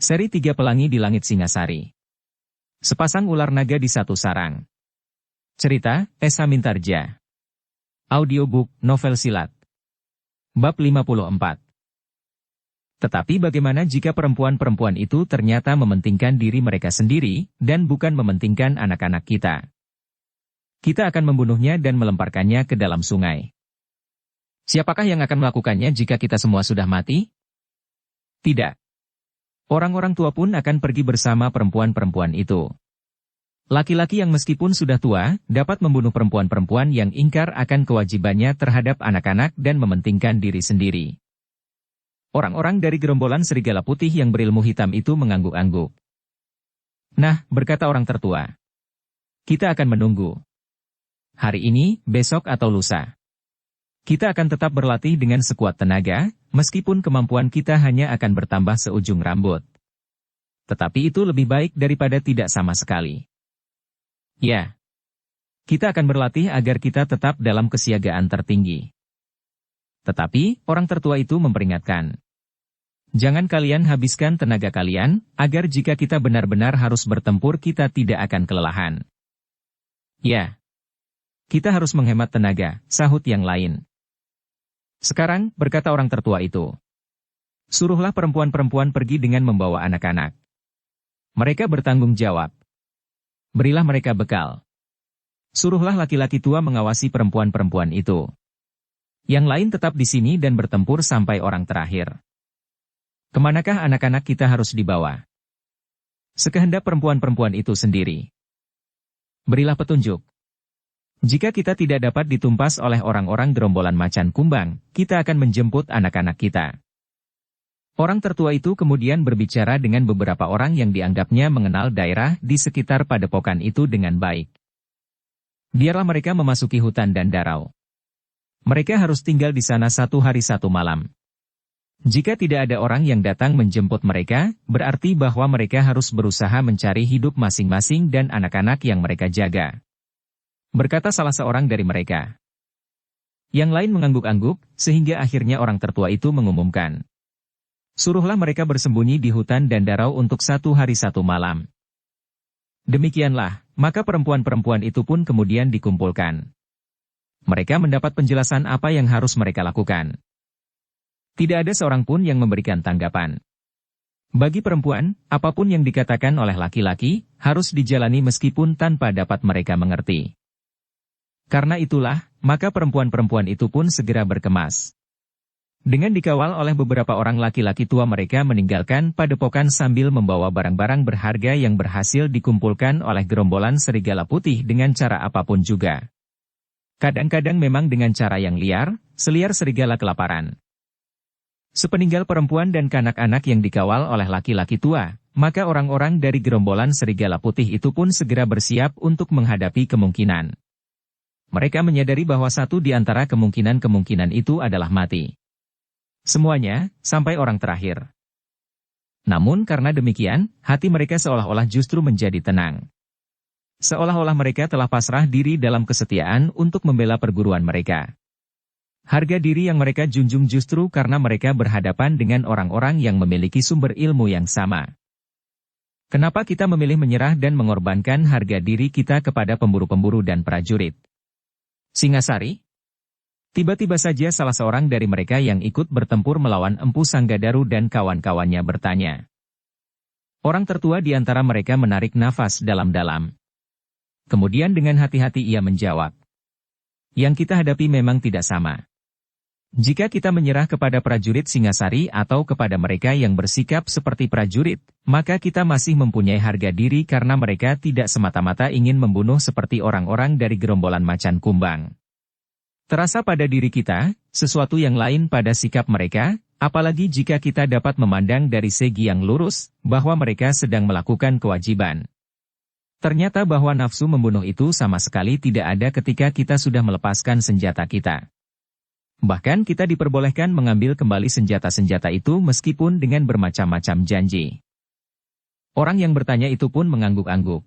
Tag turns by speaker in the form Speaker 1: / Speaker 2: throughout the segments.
Speaker 1: Seri 3 Pelangi di Langit Singasari. Sepasang ular naga di satu sarang. Cerita, Esa Mintarja. Audiobook, novel silat. Bab 54. Tetapi bagaimana jika perempuan-perempuan itu ternyata mementingkan diri mereka sendiri, dan bukan mementingkan anak-anak kita? Kita akan membunuhnya dan melemparkannya ke dalam sungai. Siapakah yang akan melakukannya jika kita semua sudah mati? Tidak. Orang-orang tua pun akan pergi bersama perempuan-perempuan itu. Laki-laki yang meskipun sudah tua, dapat membunuh perempuan-perempuan yang ingkar akan kewajibannya terhadap anak-anak dan mementingkan diri sendiri. Orang-orang dari gerombolan serigala putih yang berilmu hitam itu mengangguk-angguk. Nah, berkata orang tertua. Kita akan menunggu. Hari ini, besok atau lusa. Kita akan tetap berlatih dengan sekuat tenaga, meskipun kemampuan kita hanya akan bertambah seujung rambut. Tetapi itu lebih baik daripada tidak sama sekali. Ya. Kita akan berlatih agar kita tetap dalam kesiagaan tertinggi. Tetapi, orang tertua itu memperingatkan. Jangan kalian habiskan tenaga kalian, agar jika kita benar-benar harus bertempur kita tidak akan kelelahan. Ya. Kita harus menghemat tenaga, sahut yang lain. Sekarang, berkata orang tertua itu. Suruhlah perempuan-perempuan pergi dengan membawa anak-anak. Mereka bertanggung jawab. Berilah mereka bekal. Suruhlah laki-laki tua mengawasi perempuan-perempuan itu. Yang lain tetap di sini dan bertempur sampai orang terakhir. Kemanakah anak-anak kita harus dibawa? Sekehendak perempuan-perempuan itu sendiri. Berilah petunjuk. Jika kita tidak dapat ditumpas oleh orang-orang gerombolan macan kumbang, kita akan menjemput anak-anak kita. Orang tertua itu kemudian berbicara dengan beberapa orang yang dianggapnya mengenal daerah di sekitar padepokan itu dengan baik. Biarlah mereka memasuki hutan dan darau. Mereka harus tinggal di sana 1 hari 1 malam. Jika tidak ada orang yang datang menjemput mereka, berarti bahwa mereka harus berusaha mencari hidup masing-masing dan anak-anak yang mereka jaga. Berkata salah seorang dari mereka. Yang lain mengangguk-angguk, sehingga akhirnya orang tertua itu mengumumkan. Suruhlah mereka bersembunyi di hutan dan darau untuk 1 hari 1 malam. Demikianlah, maka perempuan-perempuan itu pun kemudian dikumpulkan. Mereka mendapat penjelasan apa yang harus mereka lakukan. Tidak ada seorang pun yang memberikan tanggapan. Bagi perempuan, apapun yang dikatakan oleh laki-laki, harus dijalani meskipun tanpa dapat mereka mengerti. Karena itulah, maka perempuan-perempuan itu pun segera berkemas. Dengan dikawal oleh beberapa orang laki-laki tua mereka meninggalkan padepokan sambil membawa barang-barang berharga yang berhasil dikumpulkan oleh gerombolan serigala putih dengan cara apapun juga. Kadang-kadang memang dengan cara yang liar, seliar serigala kelaparan. Sepeninggal perempuan dan kanak-anak yang dikawal oleh laki-laki tua, maka orang-orang dari gerombolan serigala putih itu pun segera bersiap untuk menghadapi kemungkinan. Mereka menyadari bahwa satu di antara kemungkinan-kemungkinan itu adalah mati. Semuanya, sampai orang terakhir. Namun karena demikian, hati mereka seolah-olah justru menjadi tenang. Seolah-olah mereka telah pasrah diri dalam kesetiaan untuk membela perguruan mereka. Harga diri yang mereka junjung justru karena mereka berhadapan dengan orang-orang yang memiliki sumber ilmu yang sama. Kenapa kita memilih menyerah dan mengorbankan harga diri kita kepada pemburu-pemburu dan prajurit? Singasari? Tiba-tiba saja salah seorang dari mereka yang ikut bertempur melawan Empu Sanggadaru dan kawan-kawannya bertanya. Orang tertua di antara mereka menarik nafas dalam-dalam. Kemudian dengan hati-hati ia menjawab. Yang kita hadapi memang tidak sama. Jika kita menyerah kepada prajurit Singasari atau kepada mereka yang bersikap seperti prajurit, maka kita masih mempunyai harga diri karena mereka tidak semata-mata ingin membunuh seperti orang-orang dari gerombolan macan kumbang. Terasa pada diri kita, sesuatu yang lain pada sikap mereka, apalagi jika kita dapat memandang dari segi yang lurus, bahwa mereka sedang melakukan kewajiban. Ternyata bahwa nafsu membunuh itu sama sekali tidak ada ketika kita sudah melepaskan senjata kita. Bahkan kita diperbolehkan mengambil kembali senjata-senjata itu meskipun dengan bermacam-macam janji. Orang yang bertanya itu pun mengangguk-angguk.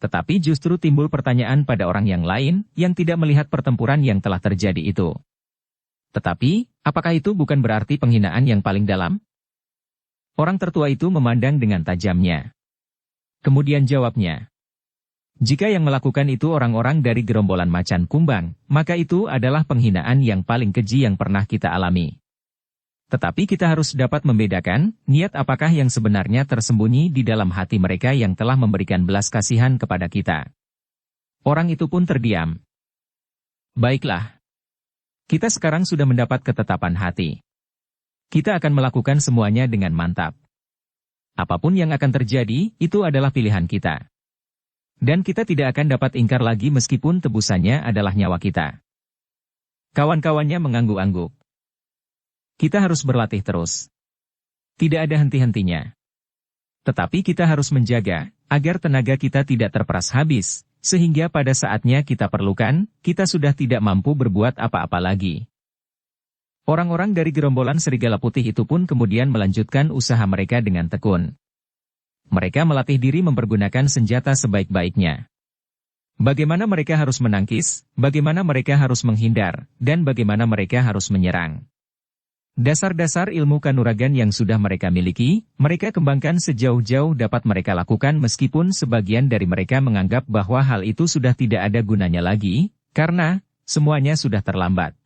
Speaker 1: Tetapi justru timbul pertanyaan pada orang yang lain yang tidak melihat pertempuran yang telah terjadi itu. Tetapi, apakah itu bukan berarti penghinaan yang paling dalam? Orang tertua itu memandang dengan tajamnya. Kemudian jawabnya, "Jika yang melakukan itu orang-orang dari gerombolan macan kumbang, maka itu adalah penghinaan yang paling keji yang pernah kita alami. Tetapi kita harus dapat membedakan, niat apakah yang sebenarnya tersembunyi di dalam hati mereka yang telah memberikan belas kasihan kepada kita." Orang itu pun terdiam. "Baiklah. Kita sekarang sudah mendapat ketetapan hati. Kita akan melakukan semuanya dengan mantap. Apapun yang akan terjadi, itu adalah pilihan kita. Dan kita tidak akan dapat ingkar lagi meskipun tebusannya adalah nyawa kita." Kawan-kawannya mengangguk-angguk. Kita harus berlatih terus. Tidak ada henti-hentinya. Tetapi kita harus menjaga, agar tenaga kita tidak terperas habis, sehingga pada saatnya kita perlukan, kita sudah tidak mampu berbuat apa-apa lagi. Orang-orang dari gerombolan serigala putih itu pun kemudian melanjutkan usaha mereka dengan tekun. Mereka melatih diri mempergunakan senjata sebaik-baiknya. Bagaimana mereka harus menangkis, bagaimana mereka harus menghindar, dan bagaimana mereka harus menyerang. Dasar-dasar ilmu kanuragan yang sudah mereka miliki, mereka kembangkan sejauh-jauh dapat mereka lakukan meskipun sebagian dari mereka menganggap bahwa hal itu sudah tidak ada gunanya lagi, karena semuanya sudah terlambat.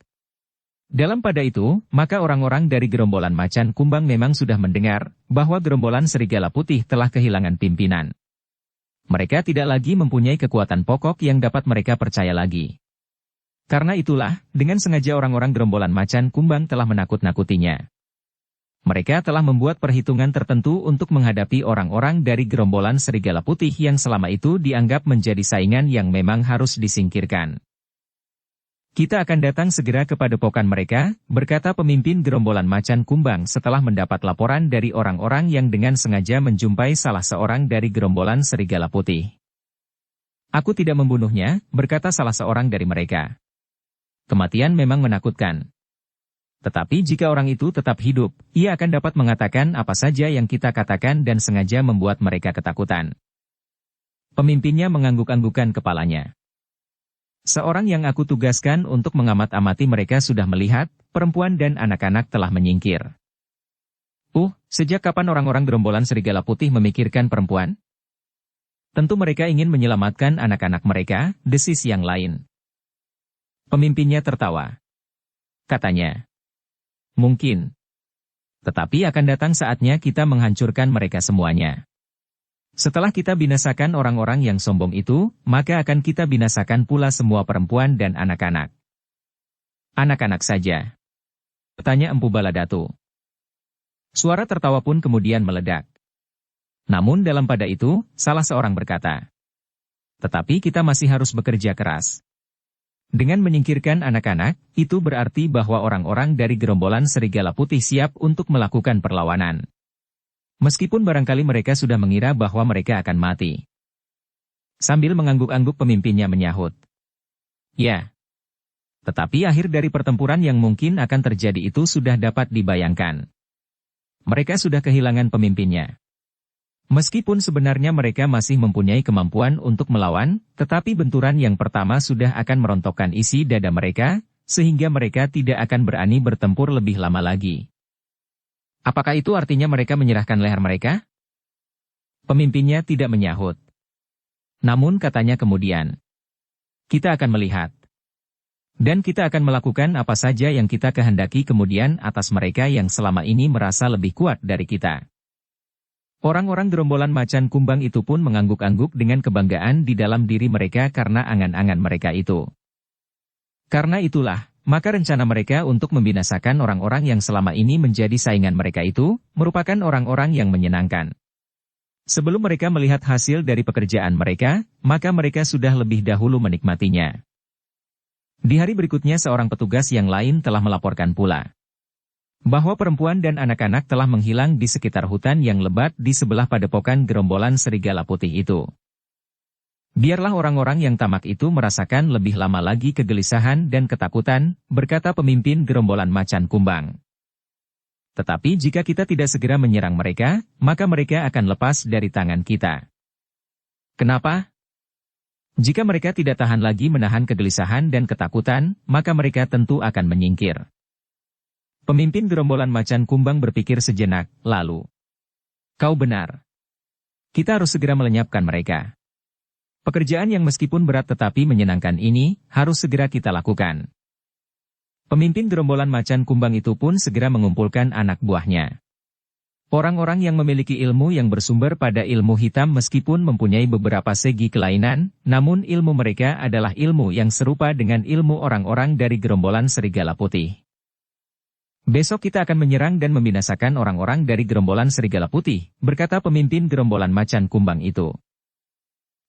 Speaker 1: Dalam pada itu, maka orang-orang dari gerombolan macan kumbang memang sudah mendengar bahwa gerombolan serigala putih telah kehilangan pimpinan. Mereka tidak lagi mempunyai kekuatan pokok yang dapat mereka percaya lagi. Karena itulah, dengan sengaja orang-orang gerombolan macan kumbang telah menakut-nakutinya. Mereka telah membuat perhitungan tertentu untuk menghadapi orang-orang dari gerombolan serigala putih yang selama itu dianggap menjadi saingan yang memang harus disingkirkan. "Kita akan datang segera ke padepokan mereka," berkata pemimpin gerombolan macan kumbang setelah mendapat laporan dari orang-orang yang dengan sengaja menjumpai salah seorang dari gerombolan serigala putih. "Aku tidak membunuhnya," berkata salah seorang dari mereka. "Kematian memang menakutkan. Tetapi jika orang itu tetap hidup, ia akan dapat mengatakan apa saja yang kita katakan dan sengaja membuat mereka ketakutan." Pemimpinnya mengangguk-anggukkan kepalanya. "Seorang yang aku tugaskan untuk mengamat-amati mereka sudah melihat, perempuan dan anak-anak telah menyingkir." Sejak kapan orang-orang gerombolan serigala putih memikirkan perempuan? Tentu mereka ingin menyelamatkan anak-anak mereka, desis yang lain. Pemimpinnya tertawa. Katanya, "Mungkin. Tetapi akan datang saatnya kita menghancurkan mereka semuanya. Setelah kita binasakan orang-orang yang sombong itu, maka akan kita binasakan pula semua perempuan dan anak-anak." "Anak-anak saja?" tanya Empu Baladatu. Suara tertawa pun kemudian meledak. Namun dalam pada itu, salah seorang berkata, "Tetapi kita masih harus bekerja keras. Dengan menyingkirkan anak-anak, itu berarti bahwa orang-orang dari gerombolan serigala putih siap untuk melakukan perlawanan. Meskipun barangkali mereka sudah mengira bahwa mereka akan mati." Sambil mengangguk-angguk pemimpinnya menyahut, "Ya. Tetapi akhir dari pertempuran yang mungkin akan terjadi itu sudah dapat dibayangkan. Mereka sudah kehilangan pemimpinnya. Meskipun sebenarnya mereka masih mempunyai kemampuan untuk melawan, tetapi benturan yang pertama sudah akan merontokkan isi dada mereka, sehingga mereka tidak akan berani bertempur lebih lama lagi." "Apakah itu artinya mereka menyerahkan leher mereka?" Pemimpinnya tidak menyahut. Namun katanya kemudian, "Kita akan melihat. Dan kita akan melakukan apa saja yang kita kehendaki kemudian atas mereka yang selama ini merasa lebih kuat dari kita." Orang-orang gerombolan macan kumbang itu pun mengangguk-angguk dengan kebanggaan di dalam diri mereka karena angan-angan mereka itu. Karena itulah, maka rencana mereka untuk membinasakan orang-orang yang selama ini menjadi saingan mereka itu, merupakan orang-orang yang menyenangkan. Sebelum mereka melihat hasil dari pekerjaan mereka, maka mereka sudah lebih dahulu menikmatinya. Di hari berikutnya seorang petugas yang lain telah melaporkan pula bahwa perempuan dan anak-anak telah menghilang di sekitar hutan yang lebat di sebelah padepokan gerombolan serigala putih itu. "Biarlah orang-orang yang tamak itu merasakan lebih lama lagi kegelisahan dan ketakutan," berkata pemimpin gerombolan macan kumbang. "Tetapi jika kita tidak segera menyerang mereka, maka mereka akan lepas dari tangan kita." "Kenapa?" "Jika mereka tidak tahan lagi menahan kegelisahan dan ketakutan, maka mereka tentu akan menyingkir." Pemimpin gerombolan macan kumbang berpikir sejenak, lalu Kau benar. Kita harus segera melenyapkan mereka. Pekerjaan yang meskipun berat tetapi menyenangkan ini, harus segera kita lakukan. Pemimpin gerombolan macan kumbang itu pun segera mengumpulkan anak buahnya. Orang-orang yang memiliki ilmu yang bersumber pada ilmu hitam meskipun mempunyai beberapa segi kelainan, namun ilmu mereka adalah ilmu yang serupa dengan ilmu orang-orang dari gerombolan serigala putih. Besok kita akan menyerang dan membinasakan orang-orang dari gerombolan serigala putih, berkata pemimpin gerombolan macan kumbang itu.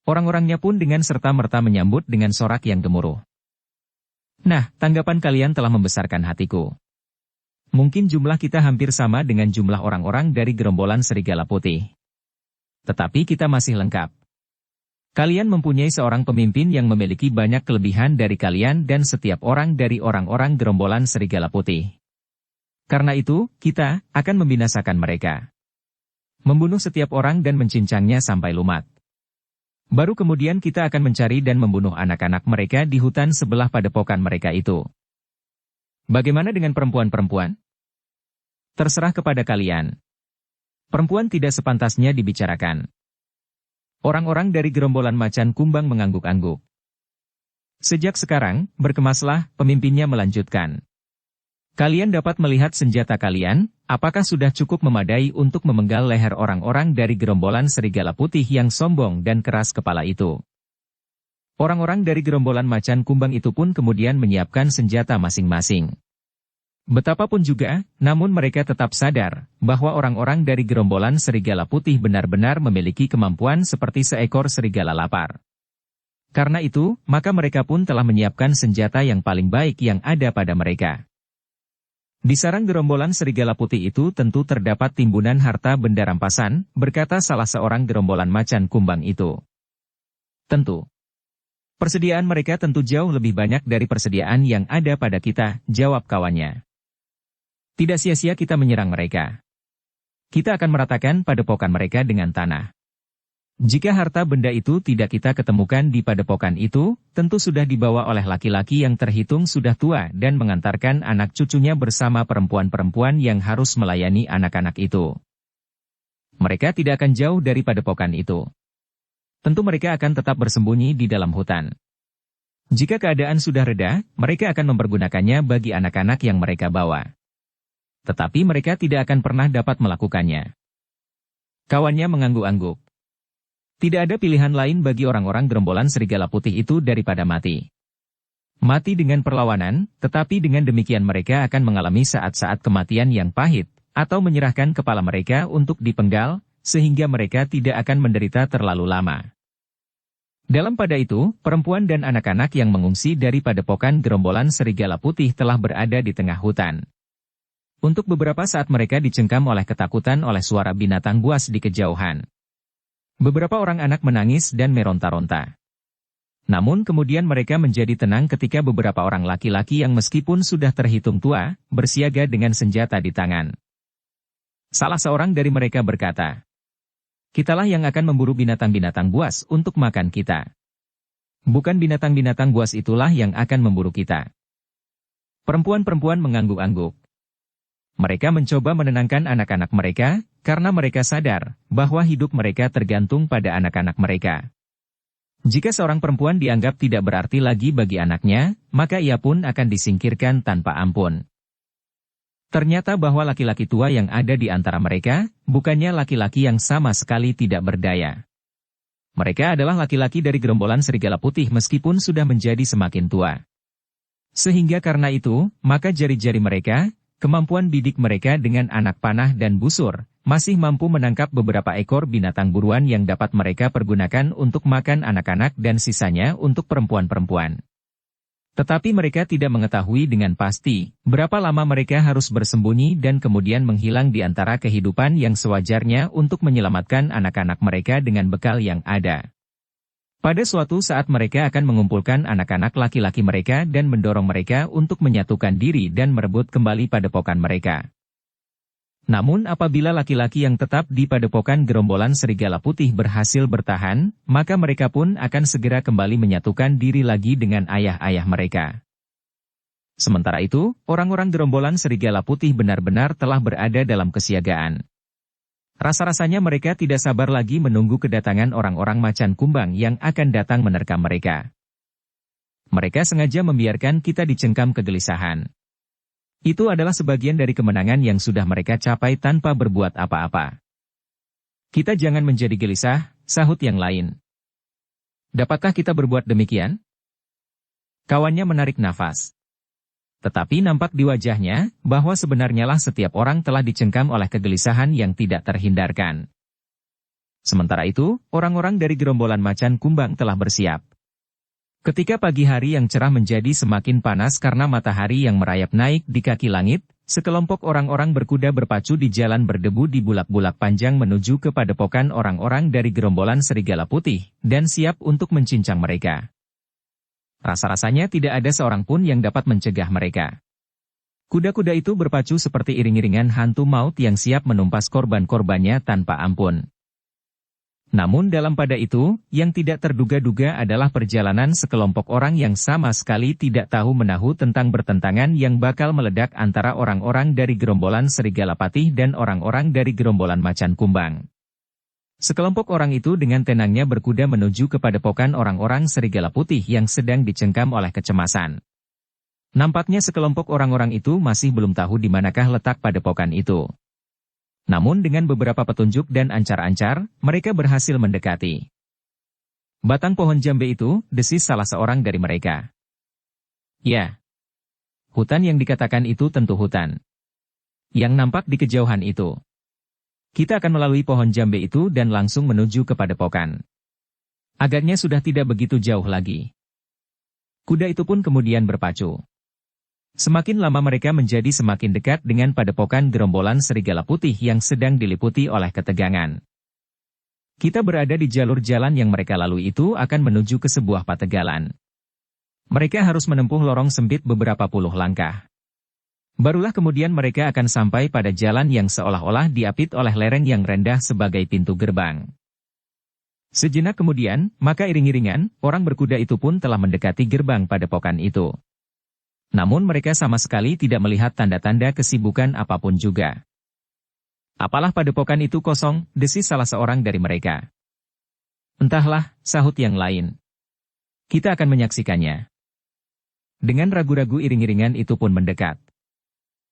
Speaker 1: Orang-orangnya pun dengan serta-merta menyambut dengan sorak yang gemuruh. Nah, tanggapan kalian telah membesarkan hatiku. Mungkin jumlah kita hampir sama dengan jumlah orang-orang dari gerombolan serigala putih. Tetapi kita masih lengkap. Kalian mempunyai seorang pemimpin yang memiliki banyak kelebihan dari kalian dan setiap orang dari orang-orang gerombolan serigala putih. Karena itu, kita akan membinasakan mereka. Membunuh setiap orang dan mencincangnya sampai lumat. Baru kemudian kita akan mencari dan membunuh anak-anak mereka di hutan sebelah padepokan mereka itu. Bagaimana dengan perempuan-perempuan? Terserah kepada kalian. Perempuan tidak sepantasnya dibicarakan. Orang-orang dari gerombolan macan kumbang mengangguk-angguk. Sejak sekarang, berkemaslah, pemimpinnya melanjutkan. Kalian dapat melihat senjata kalian, apakah sudah cukup memadai untuk memenggal leher orang-orang dari gerombolan serigala putih yang sombong dan keras kepala itu. Orang-orang dari gerombolan macan kumbang itu pun kemudian menyiapkan senjata masing-masing. Betapapun juga, namun mereka tetap sadar bahwa orang-orang dari gerombolan serigala putih benar-benar memiliki kemampuan seperti seekor serigala lapar. Karena itu, maka mereka pun telah menyiapkan senjata yang paling baik yang ada pada mereka. Di sarang gerombolan serigala putih itu tentu terdapat timbunan harta benda rampasan, berkata salah seorang gerombolan macan kumbang itu. Tentu. Persediaan mereka tentu jauh lebih banyak dari persediaan yang ada pada kita, jawab kawannya. Tidak sia-sia kita menyerang mereka. Kita akan meratakan padepokan mereka dengan tanah. Jika harta benda itu tidak kita ketemukan di padepokan itu, tentu sudah dibawa oleh laki-laki yang terhitung sudah tua dan mengantarkan anak cucunya bersama perempuan-perempuan yang harus melayani anak-anak itu. Mereka tidak akan jauh dari padepokan itu. Tentu mereka akan tetap bersembunyi di dalam hutan. Jika keadaan sudah reda, mereka akan mempergunakannya bagi anak-anak yang mereka bawa. Tetapi mereka tidak akan pernah dapat melakukannya. Kawannya mengangguk-angguk. Tidak ada pilihan lain bagi orang-orang gerombolan serigala putih itu daripada mati. Mati dengan perlawanan, tetapi dengan demikian mereka akan mengalami saat-saat kematian yang pahit, atau menyerahkan kepala mereka untuk dipenggal, sehingga mereka tidak akan menderita terlalu lama. Dalam pada itu, perempuan dan anak-anak yang mengungsi dari padepokan gerombolan serigala putih telah berada di tengah hutan. Untuk beberapa saat mereka dicengkam oleh ketakutan oleh suara binatang buas di kejauhan. Beberapa orang anak menangis dan meronta-ronta. Namun kemudian mereka menjadi tenang ketika beberapa orang laki-laki yang meskipun sudah terhitung tua, bersiaga dengan senjata di tangan. Salah seorang dari mereka berkata, "Kitalah yang akan memburu binatang-binatang buas untuk makan kita. Bukan binatang-binatang buas itulah yang akan memburu kita." Perempuan-perempuan mengangguk-angguk. Mereka mencoba menenangkan anak-anak mereka, karena mereka sadar bahwa hidup mereka tergantung pada anak-anak mereka. Jika seorang perempuan dianggap tidak berarti lagi bagi anaknya, maka ia pun akan disingkirkan tanpa ampun. Ternyata bahwa laki-laki tua yang ada di antara mereka, bukannya laki-laki yang sama sekali tidak berdaya. Mereka adalah laki-laki dari gerombolan serigala putih meskipun sudah menjadi semakin tua. Sehingga karena itu, maka jari-jari mereka, kemampuan bidik mereka dengan anak panah dan busur, masih mampu menangkap beberapa ekor binatang buruan yang dapat mereka pergunakan untuk makan anak-anak dan sisanya untuk perempuan-perempuan. Tetapi mereka tidak mengetahui dengan pasti, berapa lama mereka harus bersembunyi dan kemudian menghilang di antara kehidupan yang sewajarnya untuk menyelamatkan anak-anak mereka dengan bekal yang ada. Pada suatu saat mereka akan mengumpulkan anak-anak laki-laki mereka dan mendorong mereka untuk menyatukan diri dan merebut kembali padepokan mereka. Namun apabila laki-laki yang tetap di padepokan gerombolan serigala putih berhasil bertahan, maka mereka pun akan segera kembali menyatukan diri lagi dengan ayah-ayah mereka. Sementara itu, orang-orang gerombolan serigala putih benar-benar telah berada dalam kesiagaan. Rasa-rasanya mereka tidak sabar lagi menunggu kedatangan orang-orang macan kumbang yang akan datang menerkam mereka. Mereka sengaja membiarkan kita dicengkam kegelisahan. Itu adalah sebagian dari kemenangan yang sudah mereka capai tanpa berbuat apa-apa. Kita jangan menjadi gelisah, sahut yang lain. Dapatkah kita berbuat demikian? Kawannya menarik nafas. Tetapi nampak di wajahnya, bahwa sebenarnya lah setiap orang telah dicengkam oleh kegelisahan yang tidak terhindarkan. Sementara itu, orang-orang dari gerombolan macan kumbang telah bersiap. Ketika pagi hari yang cerah menjadi semakin panas karena matahari yang merayap naik di kaki langit, sekelompok orang-orang berkuda berpacu di jalan berdebu di bulak-bulak panjang menuju ke padepokan orang-orang dari gerombolan serigala putih, dan siap untuk mencincang mereka. Rasa-rasanya tidak ada seorang pun yang dapat mencegah mereka. Kuda-kuda itu berpacu seperti iring-iringan hantu maut yang siap menumpas korban-korbannya tanpa ampun. Namun dalam pada itu, yang tidak terduga-duga adalah perjalanan sekelompok orang yang sama sekali tidak tahu menahu tentang bertentangan yang bakal meledak antara orang-orang dari gerombolan serigala patih dan orang-orang dari gerombolan macan kumbang. Sekelompok orang itu dengan tenangnya berkuda menuju ke padepokan orang-orang serigala putih yang sedang dicengkam oleh kecemasan. Nampaknya sekelompok orang-orang itu masih belum tahu di manakah letak padepokan itu. Namun dengan beberapa petunjuk dan ancar-ancar, mereka berhasil mendekati. Batang pohon jambe itu, desis salah seorang dari mereka. Ya. Hutan yang dikatakan itu tentu hutan. Yang nampak di kejauhan itu. Kita akan melalui pohon jambe itu dan langsung menuju ke padepokan. Agaknya sudah tidak begitu jauh lagi. Kuda itu pun kemudian berpacu. Semakin lama mereka menjadi semakin dekat dengan padepokan gerombolan serigala putih yang sedang diliputi oleh ketegangan. Kita berada di jalur jalan yang mereka lalui itu akan menuju ke sebuah pategalan. Mereka harus menempuh lorong sempit beberapa puluh langkah. Barulah kemudian mereka akan sampai pada jalan yang seolah-olah diapit oleh lereng yang rendah sebagai pintu gerbang. Sejenak kemudian, maka iring-iringan, orang berkuda itu pun telah mendekati gerbang padepokan itu. Namun mereka sama sekali tidak melihat tanda-tanda kesibukan apapun juga. Apalah padepokan itu kosong, desis salah seorang dari mereka. Entahlah, sahut yang lain. Kita akan menyaksikannya. Dengan ragu-ragu iring-iringan itu pun mendekat.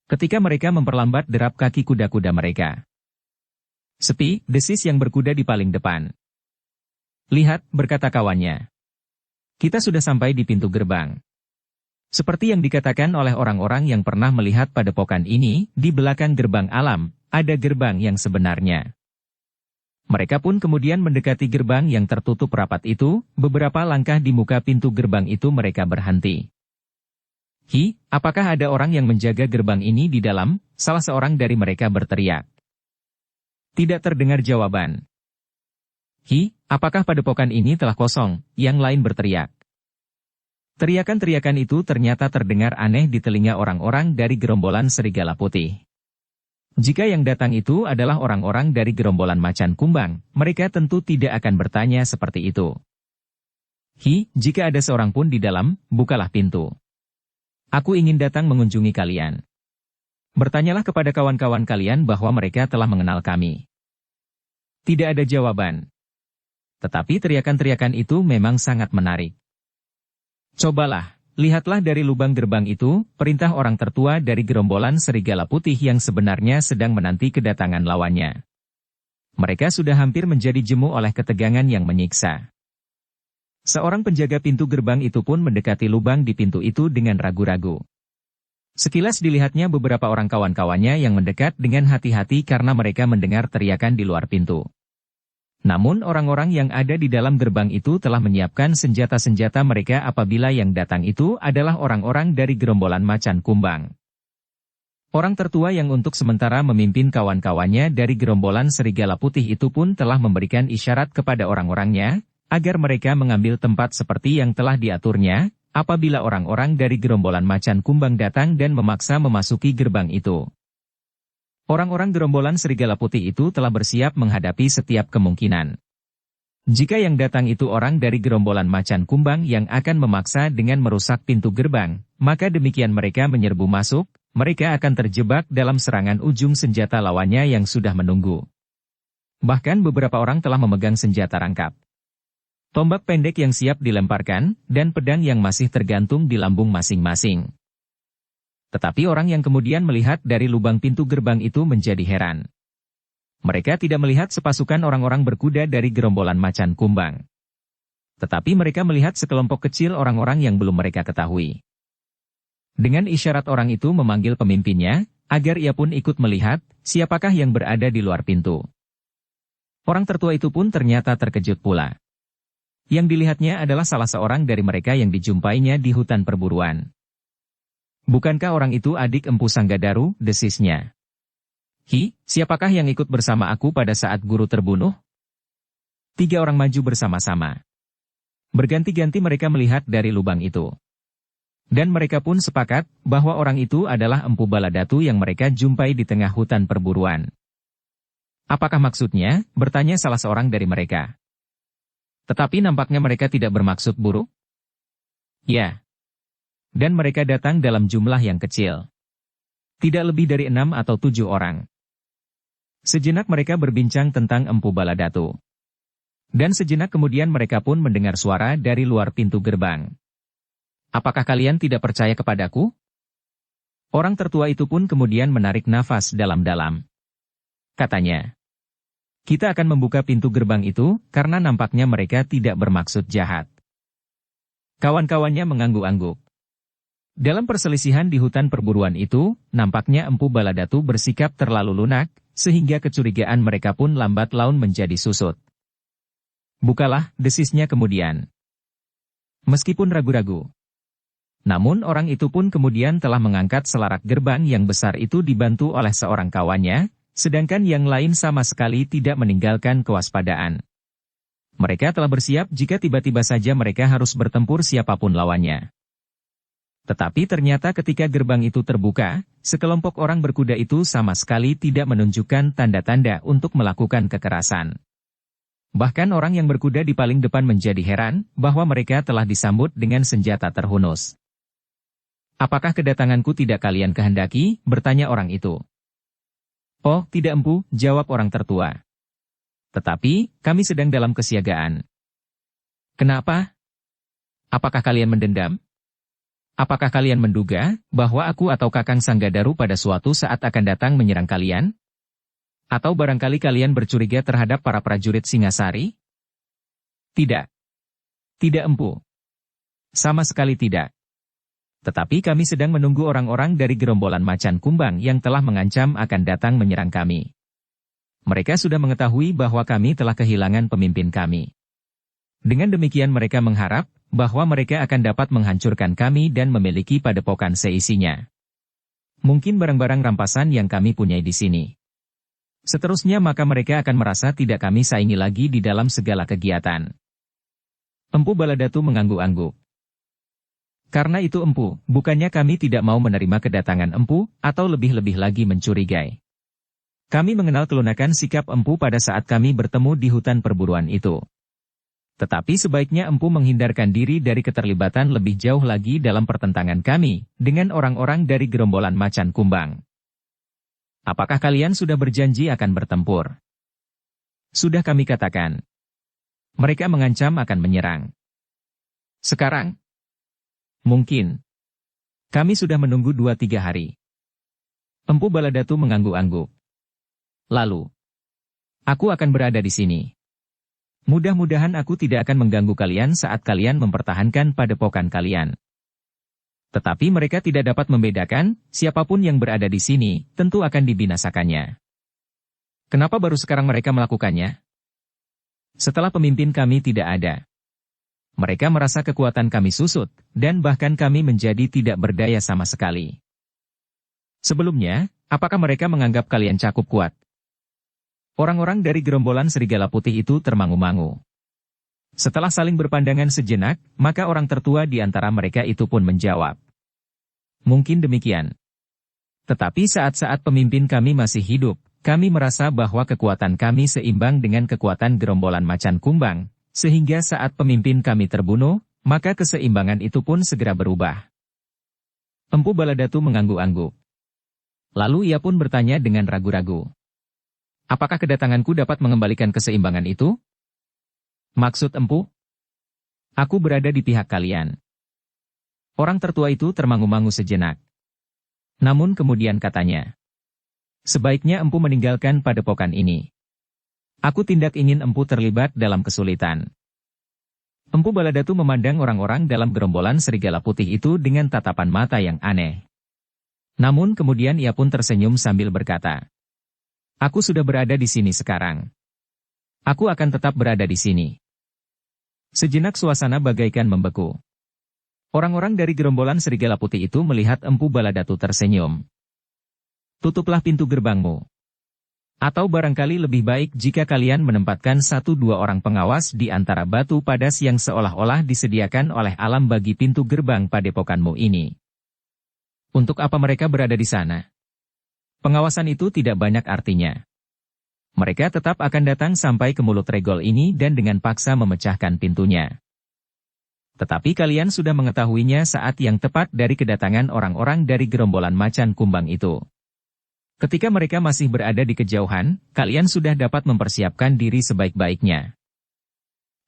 Speaker 1: Ketika mereka memperlambat derap kaki kuda-kuda mereka. Sepi, desis yang berkuda di paling depan. Lihat, berkata kawannya. Kita sudah sampai di pintu gerbang. Seperti yang dikatakan oleh orang-orang yang pernah melihat padepokan ini, di belakang gerbang alam, ada gerbang yang sebenarnya. Mereka pun kemudian mendekati gerbang yang tertutup rapat itu, beberapa langkah di muka pintu gerbang itu mereka berhenti. Hi, apakah ada orang yang menjaga gerbang ini di dalam? Salah seorang dari mereka berteriak. Tidak terdengar jawaban. Hi, apakah padepokan ini telah kosong? Yang lain berteriak. Teriakan-teriakan itu ternyata terdengar aneh di telinga orang-orang dari gerombolan serigala putih. Jika yang datang itu adalah orang-orang dari gerombolan macan kumbang, mereka tentu tidak akan bertanya seperti itu. Hi, jika ada seorang pun di dalam, bukalah pintu. Aku ingin datang mengunjungi kalian. Bertanyalah kepada kawan-kawan kalian bahwa mereka telah mengenal kami. Tidak ada jawaban. Tetapi teriakan-teriakan itu memang sangat menarik. Cobalah, lihatlah dari lubang gerbang itu, perintah orang tertua dari gerombolan serigala putih yang sebenarnya sedang menanti kedatangan lawannya. Mereka sudah hampir menjadi jemu oleh ketegangan yang menyiksa. Seorang penjaga pintu gerbang itu pun mendekati lubang di pintu itu dengan ragu-ragu. Sekilas dilihatnya beberapa orang kawan-kawannya yang mendekat dengan hati-hati karena mereka mendengar teriakan di luar pintu. Namun orang-orang yang ada di dalam gerbang itu telah menyiapkan senjata-senjata mereka apabila yang datang itu adalah orang-orang dari gerombolan macan kumbang. Orang tertua yang untuk sementara memimpin kawan-kawannya dari gerombolan serigala putih itu pun telah memberikan isyarat kepada orang-orangnya, agar mereka mengambil tempat seperti yang telah diaturnya, apabila orang-orang dari gerombolan macan kumbang datang dan memaksa memasuki gerbang itu. Orang-orang gerombolan serigala putih itu telah bersiap menghadapi setiap kemungkinan. Jika yang datang itu orang dari gerombolan macan kumbang yang akan memaksa dengan merusak pintu gerbang, maka demikian mereka menyerbu masuk, mereka akan terjebak dalam serangan ujung senjata lawannya yang sudah menunggu. Bahkan beberapa orang telah memegang senjata rangkap. Tombak pendek yang siap dilemparkan, dan pedang yang masih tergantung di lambung masing-masing. Tetapi orang yang kemudian melihat dari lubang pintu gerbang itu menjadi heran. Mereka tidak melihat sepasukan orang-orang berkuda dari gerombolan macan kumbang. Tetapi mereka melihat sekelompok kecil orang-orang yang belum mereka ketahui. Dengan isyarat orang itu memanggil pemimpinnya, agar ia pun ikut melihat, siapakah yang berada di luar pintu. Orang tertua itu pun ternyata terkejut pula. Yang dilihatnya adalah salah seorang dari mereka yang dijumpainya di hutan perburuan. Bukankah orang itu adik Empu Sanggadaru, desisnya. Siapakah yang ikut bersama aku pada saat guru terbunuh? 3 orang maju bersama-sama. Berganti-ganti mereka melihat dari lubang itu. Dan mereka pun sepakat bahwa orang itu adalah Empu Baladatu yang mereka jumpai di tengah hutan perburuan. Apakah maksudnya? Bertanya salah seorang dari mereka. Tetapi nampaknya mereka tidak bermaksud buruk. Ya. Dan mereka datang dalam jumlah yang kecil. Tidak lebih dari 6 atau 7 orang. Sejenak mereka berbincang tentang Empu Baladatu. Dan sejenak kemudian mereka pun mendengar suara dari luar pintu gerbang. Apakah kalian tidak percaya kepadaku? Orang tertua itu pun kemudian menarik nafas dalam-dalam. Katanya, kita akan membuka pintu gerbang itu, karena nampaknya mereka tidak bermaksud jahat. Kawan-kawannya mengangguk-angguk. Dalam perselisihan di hutan perburuan itu, nampaknya Empu Baladatu bersikap terlalu lunak, sehingga kecurigaan mereka pun lambat laun menjadi susut. Bukalah, desisnya kemudian. Meskipun ragu-ragu. Namun orang itu pun kemudian telah mengangkat selarak gerbang yang besar itu dibantu oleh seorang kawannya, sedangkan yang lain sama sekali tidak meninggalkan kewaspadaan. Mereka telah bersiap jika tiba-tiba saja mereka harus bertempur siapapun lawannya. Tetapi ternyata ketika gerbang itu terbuka, sekelompok orang berkuda itu sama sekali tidak menunjukkan tanda-tanda untuk melakukan kekerasan. Bahkan orang yang berkuda di paling depan menjadi heran bahwa mereka telah disambut dengan senjata terhunus. Apakah kedatanganku tidak kalian kehendaki? Bertanya orang itu. Oh, tidak Empu, jawab orang tertua. Tetapi, kami sedang dalam kesiagaan. Kenapa? Apakah kalian mendendam? Apakah kalian menduga bahwa aku atau Kakang Sanggadaru pada suatu saat akan datang menyerang kalian? Atau barangkali kalian bercuriga terhadap para prajurit Singasari? Tidak. Tidak Empu. Sama sekali tidak. Tetapi kami sedang menunggu orang-orang dari gerombolan macan kumbang yang telah mengancam akan datang menyerang kami. Mereka sudah mengetahui bahwa kami telah kehilangan pemimpin kami. Dengan demikian mereka mengharap bahwa mereka akan dapat menghancurkan kami dan memiliki padepokan seisinya. Mungkin barang-barang rampasan yang kami punyai di sini. Seterusnya maka mereka akan merasa tidak kami saingi lagi di dalam segala kegiatan. Empu Baladatu mengangguk-angguk. Karena itu Empu, bukannya kami tidak mau menerima kedatangan Empu, atau lebih-lebih lagi mencurigai. Kami mengenal kelunakan sikap Empu pada saat kami bertemu di hutan perburuan itu. Tetapi sebaiknya Empu menghindarkan diri dari keterlibatan lebih jauh lagi dalam pertentangan kami, dengan orang-orang dari gerombolan macan kumbang. Apakah kalian sudah berjanji akan bertempur? Sudah kami katakan. Mereka mengancam akan menyerang. Sekarang? Mungkin. Kami sudah menunggu 2-3 hari. Empu Baladatu mengangguk-angguk. Lalu. Aku akan berada di sini. Mudah-mudahan aku tidak akan mengganggu kalian saat kalian mempertahankan padepokan kalian. Tetapi mereka tidak dapat membedakan, siapapun yang berada di sini, tentu akan dibinasakannya. Kenapa baru sekarang mereka melakukannya? Setelah pemimpin kami tidak ada. Mereka merasa kekuatan kami susut, dan bahkan kami menjadi tidak berdaya sama sekali. Sebelumnya, apakah mereka menganggap kalian cukup kuat? Orang-orang dari gerombolan serigala putih itu termangu-mangu. Setelah saling berpandangan sejenak, maka orang tertua di antara mereka itu pun menjawab. Mungkin demikian. Tetapi saat-saat pemimpin kami masih hidup, kami merasa bahwa kekuatan kami seimbang dengan kekuatan gerombolan macan kumbang, sehingga saat pemimpin kami terbunuh, maka keseimbangan itu pun segera berubah. Empu Baladatu mengangguk-angguk. Lalu ia pun bertanya dengan ragu-ragu. Apakah kedatanganku dapat mengembalikan keseimbangan itu? Maksud Empu? Aku berada di pihak kalian. Orang tertua itu termangu-mangu sejenak. Namun kemudian katanya, sebaiknya Empu meninggalkan padepokan ini. Aku tidak ingin Empu terlibat dalam kesulitan. Empu Baladatu memandang orang-orang dalam gerombolan serigala putih itu dengan tatapan mata yang aneh. Namun kemudian ia pun tersenyum sambil berkata, aku sudah berada di sini sekarang. Aku akan tetap berada di sini. Sejenak suasana bagaikan membeku. Orang-orang dari gerombolan serigala putih itu melihat Empu Baladatu tersenyum. Tutuplah pintu gerbangmu. Atau barangkali lebih baik jika kalian menempatkan 1-2 orang pengawas di antara batu padas yang seolah-olah disediakan oleh alam bagi pintu gerbang padepokanmu ini. Untuk apa mereka berada di sana? Pengawasan itu tidak banyak artinya. Mereka tetap akan datang sampai ke mulut regol ini dan dengan paksa memecahkan pintunya. Tetapi kalian sudah mengetahuinya saat yang tepat dari kedatangan orang-orang dari gerombolan macan kumbang itu. Ketika mereka masih berada di kejauhan, kalian sudah dapat mempersiapkan diri sebaik-baiknya.